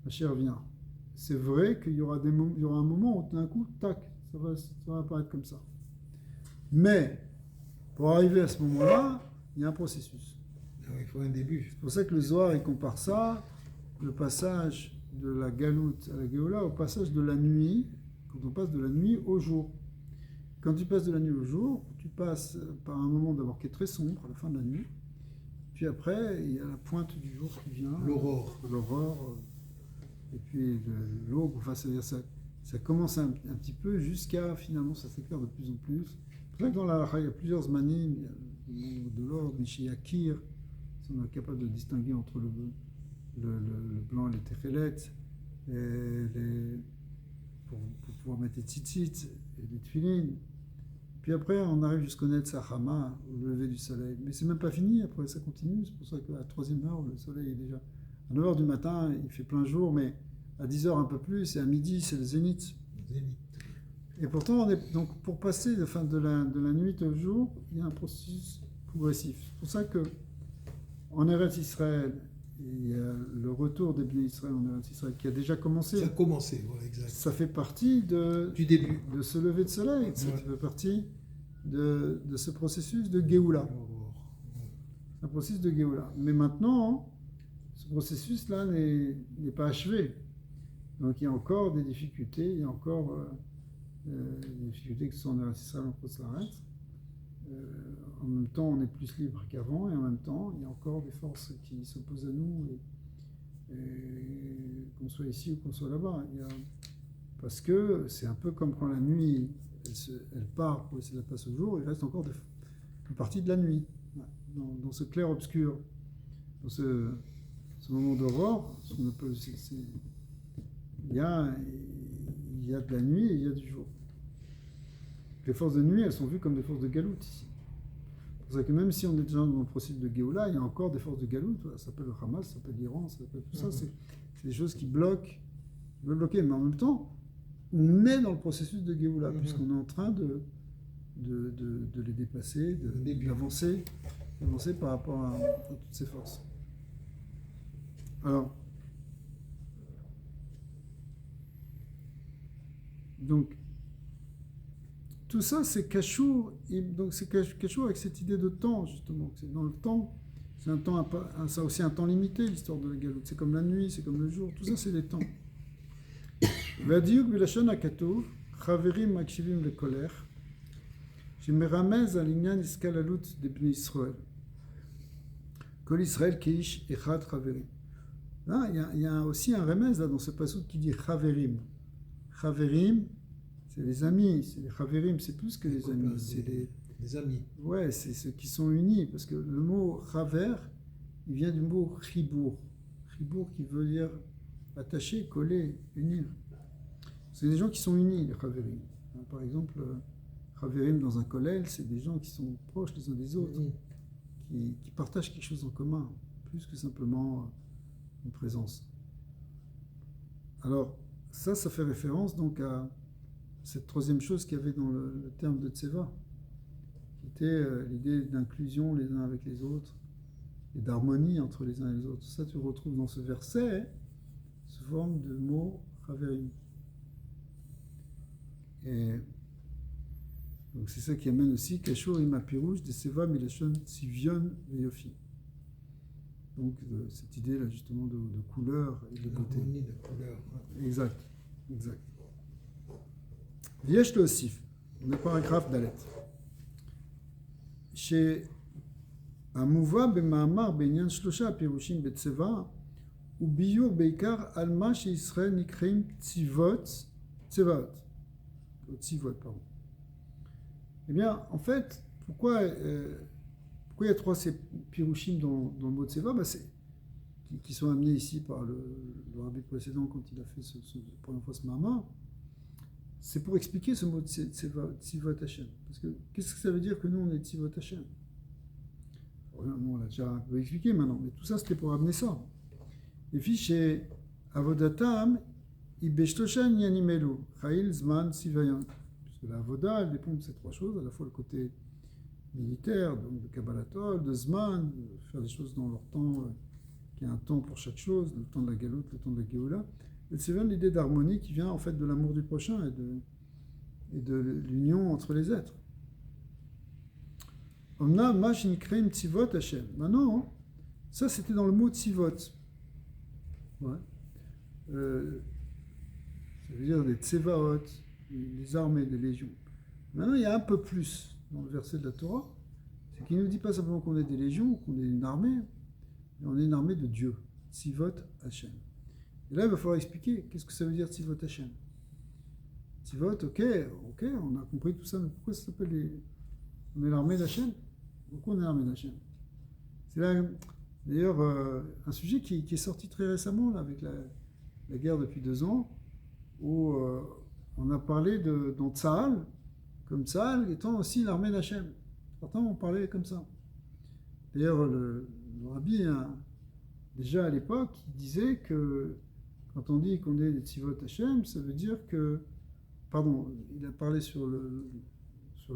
Hacher vient. C'est vrai qu'il y aura un moment où d'un coup, tac, ça va apparaître comme ça. Mais pour arriver à ce moment-là, il y a un processus. Alors, il faut un début. C'est pour ça que le Zohar il compare ça, le passage de la Galoute à la Géoula, au passage de la nuit, quand on passe de la nuit au jour. Quand tu passes de la nuit au jour, tu passes par un moment d'abord qui est très sombre, à la fin de la nuit, puis après, il y a la pointe du jour qui vient. L'aurore, et puis l'aube, enfin, c'est-à-dire ça commence un petit peu jusqu'à, finalement, ça s'éclaire de plus en plus. C'est pour ça que dans la halakha, il y a plusieurs zmanim, il y a le monde de l'ordre, Mishiyakir, si on est capable de distinguer entre le blanc et les techelet, pour pouvoir mettre les tzitzit et les tefilin. Puis après, on arrive jusqu'au Netzachama, au lever du soleil. Mais c'est même pas fini, après ça continue. C'est pour ça qu'à la 3e heure, le soleil est déjà... À 9h du matin, il fait plein jour, mais à 10h un peu plus, et à midi, c'est le zénith. Et pourtant, donc, pour passer de la nuit au jour, il y a un processus progressif. C'est pour ça que en Eretz Israël, il y a le retour des Bnei Israël en Eretz Israël qui a déjà commencé. Ça a commencé, voilà, exact. Ça fait partie du début de ce lever de soleil. Ça fait partie de ce processus de Géoula. Un processus de Géoula. Mais maintenant, ce processus-là n'est pas achevé. Donc il y a encore des difficultés, il y a encore des difficultés qui sont en Eretz Israël, en Chutz-La'aretz. En même temps, on est plus libre qu'avant, et en même temps, il y a encore des forces qui s'opposent à nous, et qu'on soit ici ou qu'on soit là-bas. Parce que c'est un peu comme quand la nuit, elle part pour essayer de la passer au jour, il reste encore une partie de la nuit, dans ce clair-obscur, dans ce moment d'aurore, ce qu'on appelle, il y a de la nuit et il y a du jour. Les forces de nuit, elles sont vues comme des forces de galoute ici. C'est pour ça que même si on est déjà dans le processus de Géoula, il y a encore des forces de galoute. Ça s'appelle le Hamas, ça s'appelle l'Iran, ça s'appelle tout ça. C'est des choses qui bloquent, mais en même temps, on est dans le processus de Géoula, puisqu'on est en train de les dépasser, d'avancer par rapport à toutes ces forces. Alors, donc, tout ça, c'est Kashour, donc c'est Kashour avec cette idée de temps, justement. C'est dans le temps, c'est un temps, ça aussi un temps limité, l'histoire de la galoute. C'est comme la nuit, c'est comme le jour, tout ça, c'est les temps. Vadiuk bilashon hakatuv, chaverim makshivim lekoler, shemeramez al inyan iskalalut de bnei Israël. Kol Israël keish echad chaverim. Là, il y a aussi un remez là dans ce passage qui dit chaverim. Chaverim, c'est les amis, c'est les chaverim, c'est plus que les amis, c'est les amis. Ouais, c'est ceux qui sont unis, parce que le mot chaver, il vient du mot chibour. Chibour qui veut dire attacher, coller, unir. C'est des gens qui sont unis, les chaverim. Par exemple, chaverim dans un kollel, c'est des gens qui sont proches les uns des autres, qui partagent quelque chose en commun, plus que simplement une présence. Alors, ça fait référence donc à cette troisième chose qu'il y avait dans le terme de Tseva, qui était l'idée d'inclusion les uns avec les autres et d'harmonie entre les uns et les autres. Ça, tu retrouves dans ce verset sous forme de mot chaverim. Et donc c'est ça qui amène aussi Kashur ima pirouj de Seva milashon Tzivion veyofi. Donc cette idée là justement de couleur et de beauté. L'harmonie de couleur. Exact. Yesh le osif, le paragraphe d'Alet. Chez Amouva b'ma'amar b'inyan shlosha pirushim b'tseva ou biur beikar alma chez Israël nikreim tzivot, tsevaot. Tzivot, pardon. Eh bien, en fait, pourquoi il y a trois ces pirushim dans le mot tseva qui sont amenés ici par le rabbi précédent quand il a fait la première fois ce mama. C'est pour expliquer ce mot Tzivot Hashem. Parce que qu'est-ce que ça veut dire que nous on est Tzivot Hashem? On l'a déjà un peu expliqué maintenant, mais tout ça c'était pour amener ça. Et puis chez Avodatam, Ibeshtoshan Yanimelu, Chail Zman Sivayon. Puisque la Avoda, elle dépend de ces trois choses, à la fois le côté militaire, donc de Kabbalatol, de Zman, de faire des choses dans leur temps, qu'il y a un temps pour chaque chose, le temps de la Galoute, le temps de la Géoula. Et c'est bien l'idée d'harmonie qui vient en fait de l'amour du prochain et de l'union entre les êtres. Omna mash nikreim tzivot Hashem. Maintenant, ça c'était dans le mot tzivot. Ouais. Ça veut dire les tsevaot, les armées, les légions. Maintenant, il y a un peu plus dans le verset de la Torah. C'est qu'il ne nous dit pas simplement qu'on est des légions, qu'on est une armée, mais on est une armée de Dieu. Tzivot Hashem. Et là, il va falloir expliquer qu'est-ce que ça veut dire Tzivot Hashem. Tzivot, ok, on a compris tout ça, mais pourquoi ça s'appelle on est l'armée d'Hachem? Pourquoi on est l'armée d'Hachem? C'est là, d'ailleurs, un sujet qui est sorti très récemment, là, avec la guerre depuis 2 ans, où on a parlé dans Tsahal, comme Tsahal étant aussi l'armée d'Hachem. Pourtant, on parlait comme ça. D'ailleurs, le rabbi, déjà à l'époque, il disait que quand on dit qu'on est des Tzivot Hashem, ça veut dire que, pardon, il a parlé sur le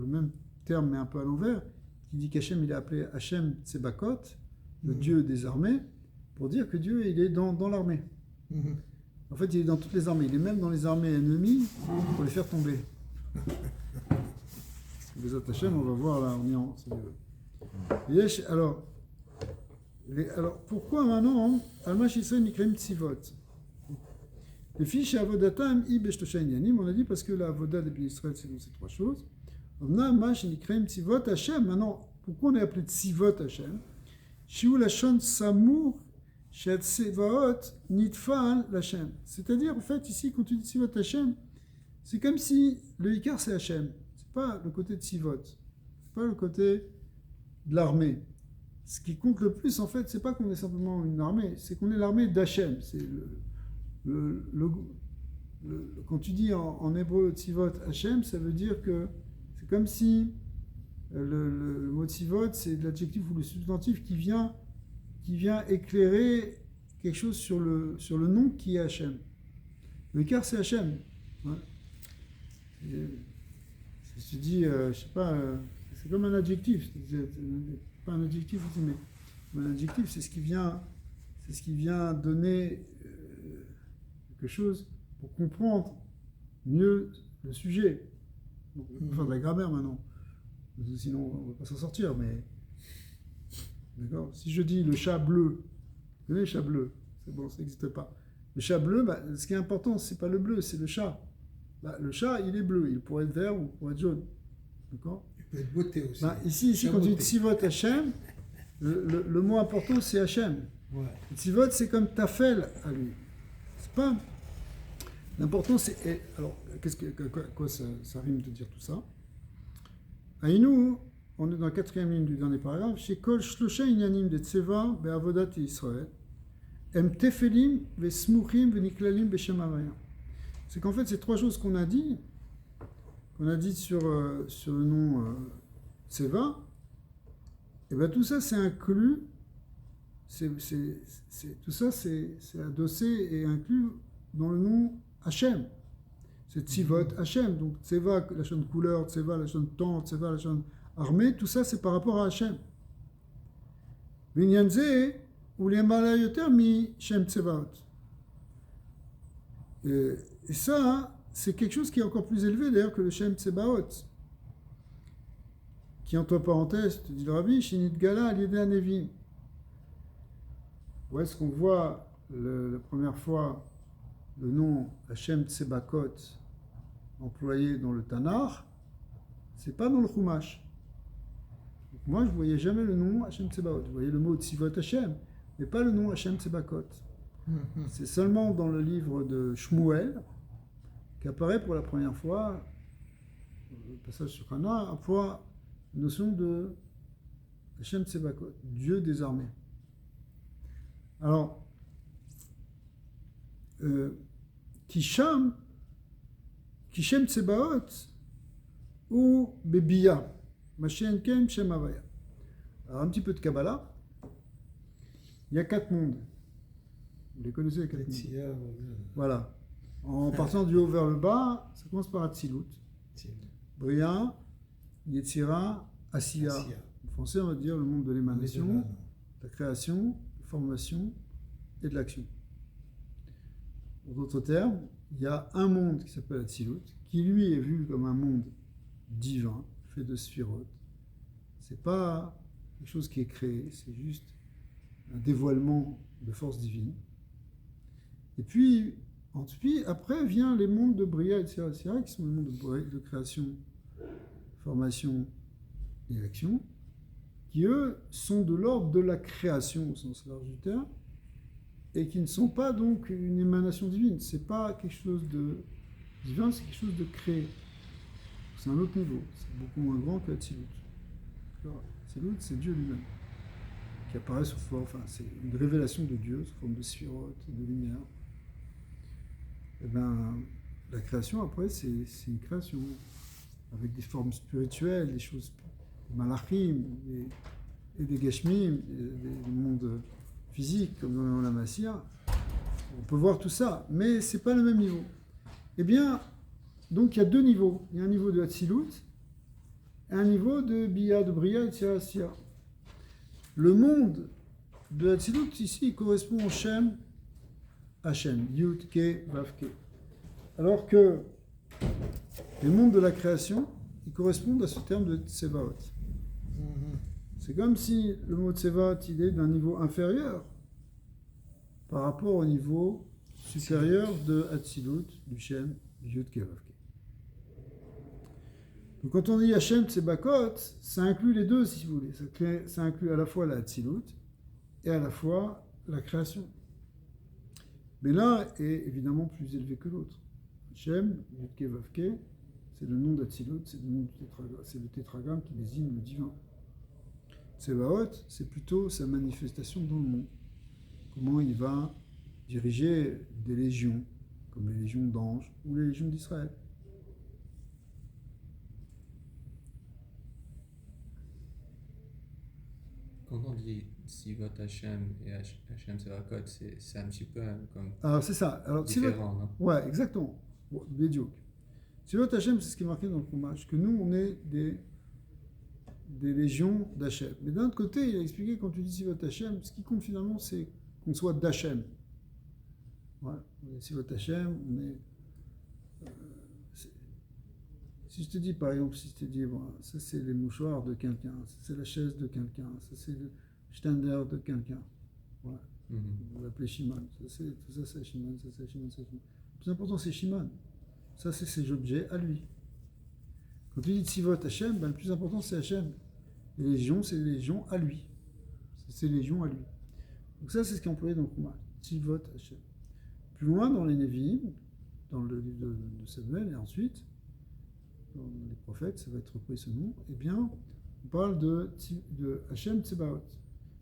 même terme, mais un peu à l'envers, qui dit qu'Hachem, il est appelé Hachem Tsebakot, le Dieu des armées, pour dire que Dieu, il est dans l'armée. En fait, il est dans toutes les armées, il est même dans les armées ennemies pour les faire tomber. Les autres Hachem, on va voir là, on y est. Alors, pourquoi maintenant, Almash Israël Nikreim Tzivot? Les fiches Avodatam Ibeshtoshan Yanim, on a dit parce que la Avoda des Israël, c'est dans ces trois choses. Omna Mash Nikreim Tzivot Hashem. Maintenant, pourquoi on est appelé Tzivot Hashem? Shiu Lashon Samour Shet Tsevaot Nitfal Hashem. C'est-à-dire, en fait, ici, quand tu dis Tzivot Hashem, c'est comme si le Ikar c'est Hashem. C'est pas le côté de Tzivot. C'est pas le côté de l'armée. Ce qui compte le plus, en fait, c'est pas qu'on est simplement une armée, c'est qu'on est l'armée d'Hachem. C'est quand tu dis en hébreu Tzivot Hachem, ça veut dire que c'est comme si le mot Tzivot, c'est l'adjectif ou le substantif qui vient éclairer quelque chose sur le nom qui est Hachem. Le car c'est Hachem. Ouais. Si tu dis, je sais pas, c'est comme un adjectif. Pas un adjectif aussi, mais un adjectif, c'est ce qui vient donner quelque chose pour comprendre mieux le sujet. Donc, on peut faire de la grammaire maintenant, sinon on ne va pas s'en sortir. Mais d'accord. Si je dis le chat bleu, vous connaissez le chat bleu? C'est bon, ça n'existe pas. Le chat bleu, ce qui est important, c'est pas le bleu, c'est le chat. Le chat, il est bleu, il pourrait être vert ou pourrait être jaune. D'accord? Il peut être beauté aussi. Ici quand tu dis Tzivot Hashem, le mot important c'est Hashem. Ouais. Tzivot c'est comme Tafel à lui. C'est pas. L'important c'est. Alors, quoi ça rime de dire tout ça? Aïnou, on est dans la 4e ligne du dernier paragraphe. Chez Kol Shlosha Inyanim de Tseva Be'avodat Israël. Em Tefelim Ve'smuchim Ve'niklalim Be'shem Havaya. C'est qu'en fait, ces trois choses qu'on a dit sur le nom Tseva, et bien tout ça c'est inclus, tout ça c'est adossé et inclus dans le nom Hachem. C'est Tzivot Hachem, donc Tseva, la chaîne couleur, Tseva, la chaîne temps, Tseva, la chaîne armée, tout ça c'est par rapport à Hachem. Binyanze, ou les malayoter mi Shem Tsevaot. Et ça, c'est quelque chose qui est encore plus élevé d'ailleurs que le Shem Tsebaot, qui entre parenthèses, te dit le Rabbi, Shinit Gala Alideh Nevim. Où est-ce qu'on voit la première fois le nom Hashem Tsebakot employé dans le Tanakh? C'est pas dans le Chumash. Moi, je ne voyais jamais le nom Hashem Tsebaot. Je voyais le mot Tzivot Hashem, mais pas le nom Hashem Tsebakot. C'est seulement dans le livre de Shmuel qu'apparaît pour la première fois, le passage sur Hana, emploie la notion de Hashem Tsebakot, Dieu des armées. Alors, Kishem Tsebaot ou Bebiya, Mashen Kem Shem Havaya. Alors, un petit peu de Kabbalah. Il y a 4 mondes. Vous les connaissez, les 4 mondes? Voilà. En partant du haut vers le bas, ça commence par Atzilut. Bria, Yetzira, Asiya. En français, on va dire le monde de l'émanation, de la création, de la formation et de l'action. En d'autres termes, il y a un monde qui s'appelle Atzilut, qui lui est vu comme un monde divin, fait de sphirot. C'est pas quelque chose qui est créé, c'est juste un dévoilement de force divine. Et puis, après vient les mondes de Bria et Tsira, qui sont les mondes de création, formation et action, qui eux sont de l'ordre de la création au sens large du terme, et qui ne sont pas donc une émanation divine. C'est pas quelque chose de divin, c'est quelque chose de créé. C'est un autre niveau, c'est beaucoup moins grand que Atzilut. Atzilut, c'est Dieu lui-même, qui apparaît sous forme, enfin c'est une révélation de Dieu sous forme de sphirote, de lumière. Et bien, la création, après, c'est une création avec des formes spirituelles, des choses, des malachim, et des gashmim, des mondes physiques, comme dans la Massia. On peut voir tout ça, mais c'est pas le même niveau. Eh bien, donc il y a 2 niveaux. Il y a un niveau de Hatzilut et un niveau de Bia, de Bria et de Sia. Le monde de Hatzilut, ici, il correspond au Shem, Hashem, Yud, Ke, Vav, Ke. Alors que les mondes de la création, ils correspondent à ce terme de Tsevaot. C'est comme si le mot Tsevaot, il est d'un niveau inférieur par rapport au niveau supérieur de Hatzilut, du Shem, Yud, Ke, Vav, Ke. Donc quand on dit Hashem Tsebakot, ça inclut les deux, si vous voulez. Ça inclut à la fois la Hatzilut et à la fois la création. Mais l'un est évidemment plus élevé que l'autre. Hashem, Yud-Ke, Vav-Ke, c'est le nom d'Atzilut, c'est le tétragramme qui désigne le divin. Tsebaot, c'est plutôt sa manifestation dans le monde. Comment il va diriger des légions, comme les légions d'anges ou les légions d'Israël. Quand on dit Sivot Hashem et Hashem Tsebakot, c'est un petit peu comme Alors c'est ça. Alors, différent, non? Ouais, exactement. Bédiouk. Sivot Hashem, c'est ce qui est marqué dans le Chumash, que nous, on est des légions d'Hachem. Mais d'un autre côté, il a expliqué, quand tu dis Sivot Hashem, ce qui compte finalement, c'est qu'on soit d'Hachem. Voilà. On est Sivot Hashem, on est... Si je te dis, par exemple, bon, ça c'est les mouchoirs de quelqu'un, ça c'est la chaise de quelqu'un, ça c'est le standard de quelqu'un. Voilà. Vous l'appelez Shimon. Tout ça c'est Shimon, ça c'est Shimon, c'est Shimon. Le plus important c'est Shimon. Ça c'est ses objets à lui. Quand tu dis Tzivot Hashem, ben, le plus important c'est Hashem. Les légions, c'est les légions à lui. C'est ses légions à lui. Donc ça c'est ce qui est employé dans le Chumash. Tzivot Hashem. Plus loin dans les Nevi'im, dans le livre de Samuel, et ensuite, dans les prophètes, ça va être repris ce nom, eh bien, on parle de Hashem Tsebaot.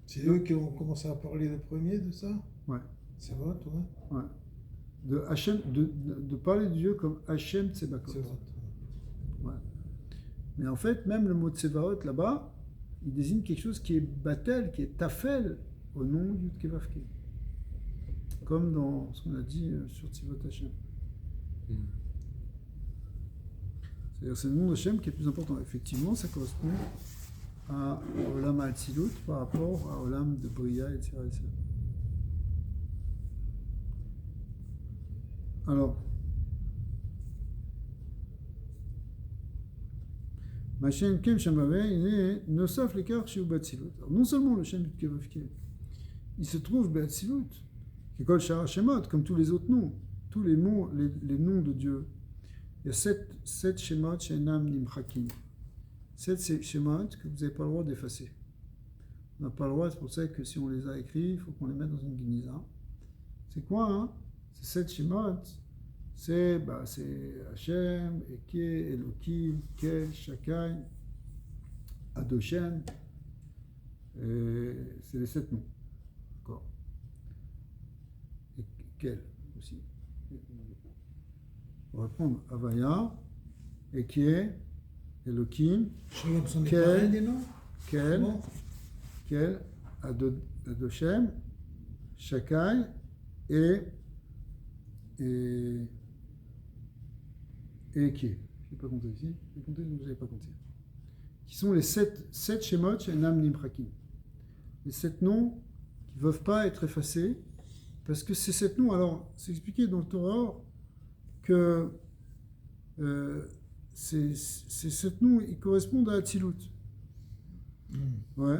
C'est eux qui ont commencé à parler le premier de ça? Ouais. Tsebaot, ouais. Ouais. De Hashem, de parler de Dieu comme Hashem Tsebaot. Ouais. Mais en fait, même le mot Tsebaot là-bas, il désigne quelque chose qui est Batel, qui est Tafel, au nom Yud Ke Vav Ke. Comme dans ce qu'on a dit sur Tzivot Hashem. C'est-à-dire c'est le nom d'Hachem qui est le plus important. Effectivement, ça correspond à Olam Hatzilut par rapport à Olam de Bria, etc. Alors, Mashen Kem Shamave, il est Nosaf Lekar Shiu Batzilut. Non seulement le Shem Yud Ke Vav Ke, il se trouve Batzilut, qui est Kol Shara Shemot, comme tous les autres noms, tous les mots, les noms de Dieu. Il y a 7 Shemot Shenam Nimchakim. 7 Shemot que vous n'avez pas le droit d'effacer. On n'a pas le droit, c'est pour ça que si on les a écrits, il faut qu'on les mette dans une guiniza. C'est quoi, hein? C'est 7 Shemot. C'est Hachem, Eke, Elohim, Kel, Shakai, Adoshem. C'est les 7 noms. D'accord. Et Kel aussi. On va prendre Havaya, Eke, Elohim, Shalom, ce n'est Quel- pas un des noms? Kel, Bon. Kel, Adoshem, Shakai et Eke. Je n'ai pas compté ici. J'ai compté, vous n'avez pas compté. Qui sont les 7 Shemot chez Nam Nimprakim. Les 7 noms qui ne peuvent pas être effacés, parce que ces 7 noms, alors, c'est expliqué dans le Torah que ces 7 noms, ils correspondent à Hatzilut. Ouais.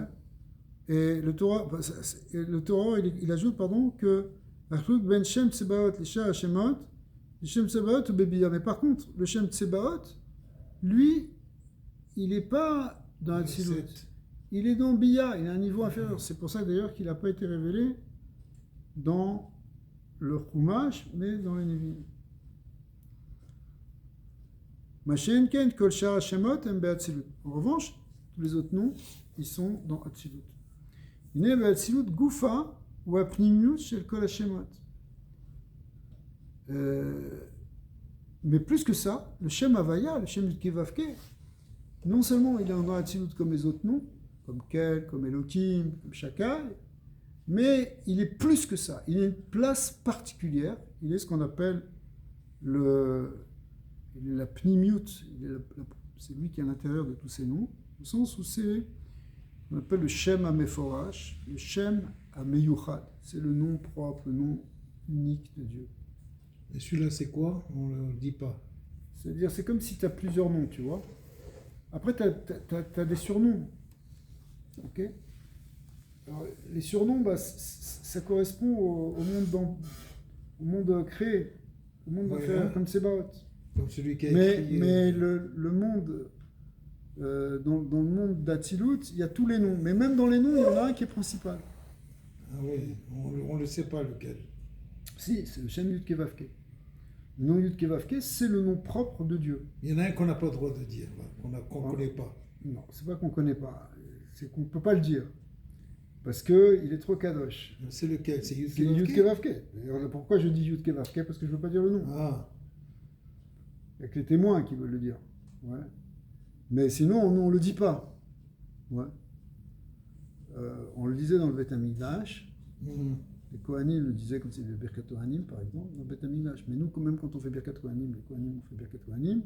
Et le Torah, il ajoute, que Achluk ben Shem Tsebaot, les Shah Hashemot, le Shem Tsebaot ou Bebia. Mais par contre, le Shem Tsebaot, lui, il n'est pas dans Le Hatzilut. 7. Il est dans Bia, il a un niveau inférieur. C'est pour ça d'ailleurs qu'il n'a pas été révélé dans le Chumash, mais dans les Nevi'im. Mashen Ken Kol Shah Hashemot em be'Hatzilut. En revanche, tous les autres noms, ils sont dans Hatzilut. Il est be'Hatzilut Gufa ou Apnimiut shel Kol Hashemot. Mais plus que ça, le Shem Havaya, le Shem Yudkevavke, non seulement il est dans Hatzilut comme les autres noms, comme Kel, comme Elohim, comme Shakai, mais il est plus que ça. Il a une place particulière. Il est ce qu'on appelle la Pnimiut. C'est lui qui est à l'intérieur de tous ces noms, au sens où c'est, on appelle le Shem HaMeforash, le Shem HaMeyuchad. C'est le nom propre, le nom unique de Dieu. Et celui-là, c'est quoi? On ne le dit pas. C'est-à-dire, c'est comme si tu as plusieurs noms, tu vois. Après, tu as des surnoms. Ok? Alors, les surnoms, ça correspond au monde créé, au monde Ouais, inférieur, ouais. comme Tsebaot. Comme celui qui a Mais écrit. le monde, dans le monde d'Hatzilut, il y a tous les noms. Mais même dans les noms, il y en a un qui est principal. Ah oui, on ne le sait pas lequel. Si, c'est le Shem Yudkevavke. Le nom Yudkevavke, c'est le nom propre de Dieu. Il y en a un qu'on n'a pas le droit de dire, qu'on ne connaît pas. Non, c'est pas qu'on ne connaît pas, c'est qu'on ne peut pas le dire. Parce qu'il est trop kadosh. C'est lequel? C'est C'est Yudkevavke? Yudkevavke. D'ailleurs, pourquoi je dis Yudkevavke? Parce que je ne veux pas dire le nom. Ah, Il n'y a que les témoins qui veulent le dire. Ouais. Mais sinon, on ne le dit pas. Ouais. On le disait dans le Beth Amikdash. Les Kohanim le disaient quand c'est le Birkat Kohanim, par exemple, dans le Beth Amikdash. Mais nous, quand même, quand on fait Birkat Kohanim, les Kohanim, on fait Birkat Kohanim,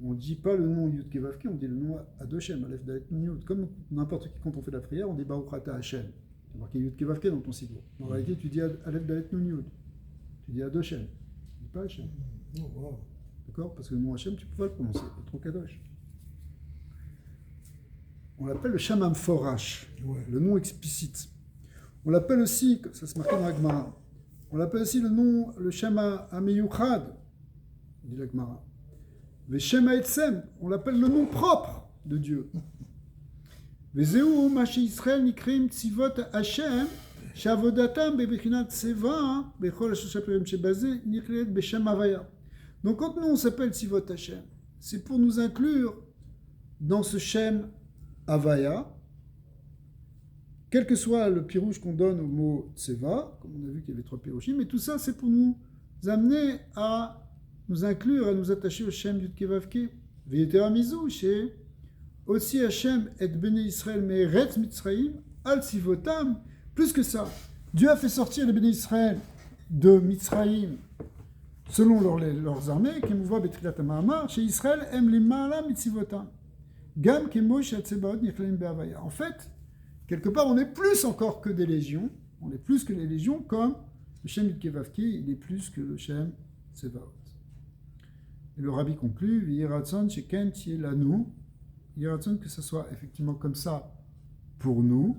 on ne dit pas le nom Yud-Kevavke, on dit le nom Adoshem, Aleph Dalet Nun Yud. Comme n'importe qui, quand on fait la prière, on dit Baruch Ata Hashem. Tu as marqué Yud-Kevavke dans ton sidro. En réalité, tu dis Aleph Dalet Nun Yud. Tu dis Adoshem. Tu dis pas Hashem. oh, wow. D'accord? Parce que le nom Hashem, tu ne peux pas le prononcer. C'est trop kadosh. On l'appelle le Shamam Forash, Ouais. le nom explicite. On l'appelle aussi, ça se marque dans la Gemara, on l'appelle aussi le nom, le Shema Ameyuchad, dit la Gemara. Le Shema Etzem, on l'appelle le nom propre de Dieu. Vezeu Mashi Israël Nikrim Tzivot Hashem, Shavodatam Bebechinat Seva, Bechol Shoshapirim Shebazé, Niklet Beshem Havaya. Donc quand nous on s'appelle Tzivot Hashem, c'est pour nous inclure dans ce Shem Havaya, quel que soit le pirouche qu'on donne au mot Tseva, comme on a vu qu'il y avait 3 pirouchim, mais tout ça c'est pour nous amener à nous inclure, à nous attacher au Shem Yudkevavke. V'yetera mizou, chez aussi Hashem et Bnei Israël me'eretz Mitzrayim al Sivotam. Plus que ça, Dieu a fait sortir les Bnei Israël de Mitzrayim selon leurs armées, qui mouva betrilat ha'ma'amar, chez Israël em lima'ala mitzivotam. Gam kemo she'atzebaot nichleim be'havaya. En fait, quelque part, on est plus encore que des légions. On est plus que les légions, comme le Shem Yudkevavke, il est plus que le Shem Tsebaot. Et le rabbi conclut, V'yiratson sheken tielanu, Yiratzon que ce soit effectivement comme ça pour nous,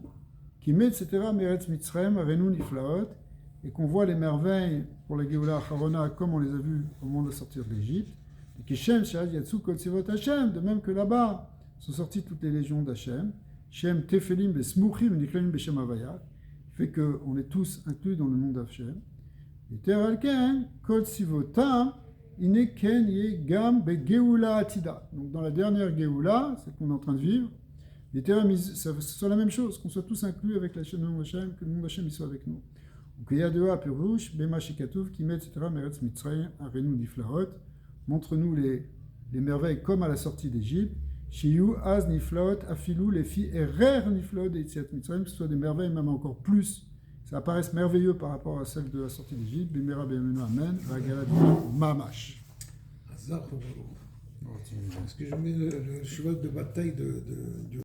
qui met, etc., meretz mitzrayim, avenu niflaot, et qu'on voit les merveilles pour la Géoula Acharona comme on les a vues au moment de sortir de l'Égypte, et que Shem Shad Yatsu Kol Tzivot Hashem, de même que là-bas sont sorties toutes les légions d'Hachem, Shem Tefelim Besmuchim Niklenim Beshem Havaya, fait qu'on est tous inclus dans le nom d'Hachem, יתר על כן, כל צבאותם, הנה כן יהיה גם בגאולה עתידה. Donc dans la dernière Géoula, c'est qu'on est en train de vivre, ce soit la même chose, qu'on soit tous inclus avec la chaîne de Hashem, que le nom d'Hashem soit avec nous. Donc il y a deux à Pirouche, Bema Shikatouf, Kimet, etc., Meretz Mitzrayim, Arenu Niflahot, montre-nous les merveilles comme à la sortie d'Égypte, Shiyu, Az, Niflahot, Afilou, les filles, Erer, Niflahot, et Tziat Mitzrayim, que ce soit des merveilles même encore plus, ça apparaisse merveilleux par rapport à celle de la sortie d'Égypte, Bemera, Bemenu, Amen, Vagala, Mamash. Hazar, est-ce que je mets le cheval de bataille de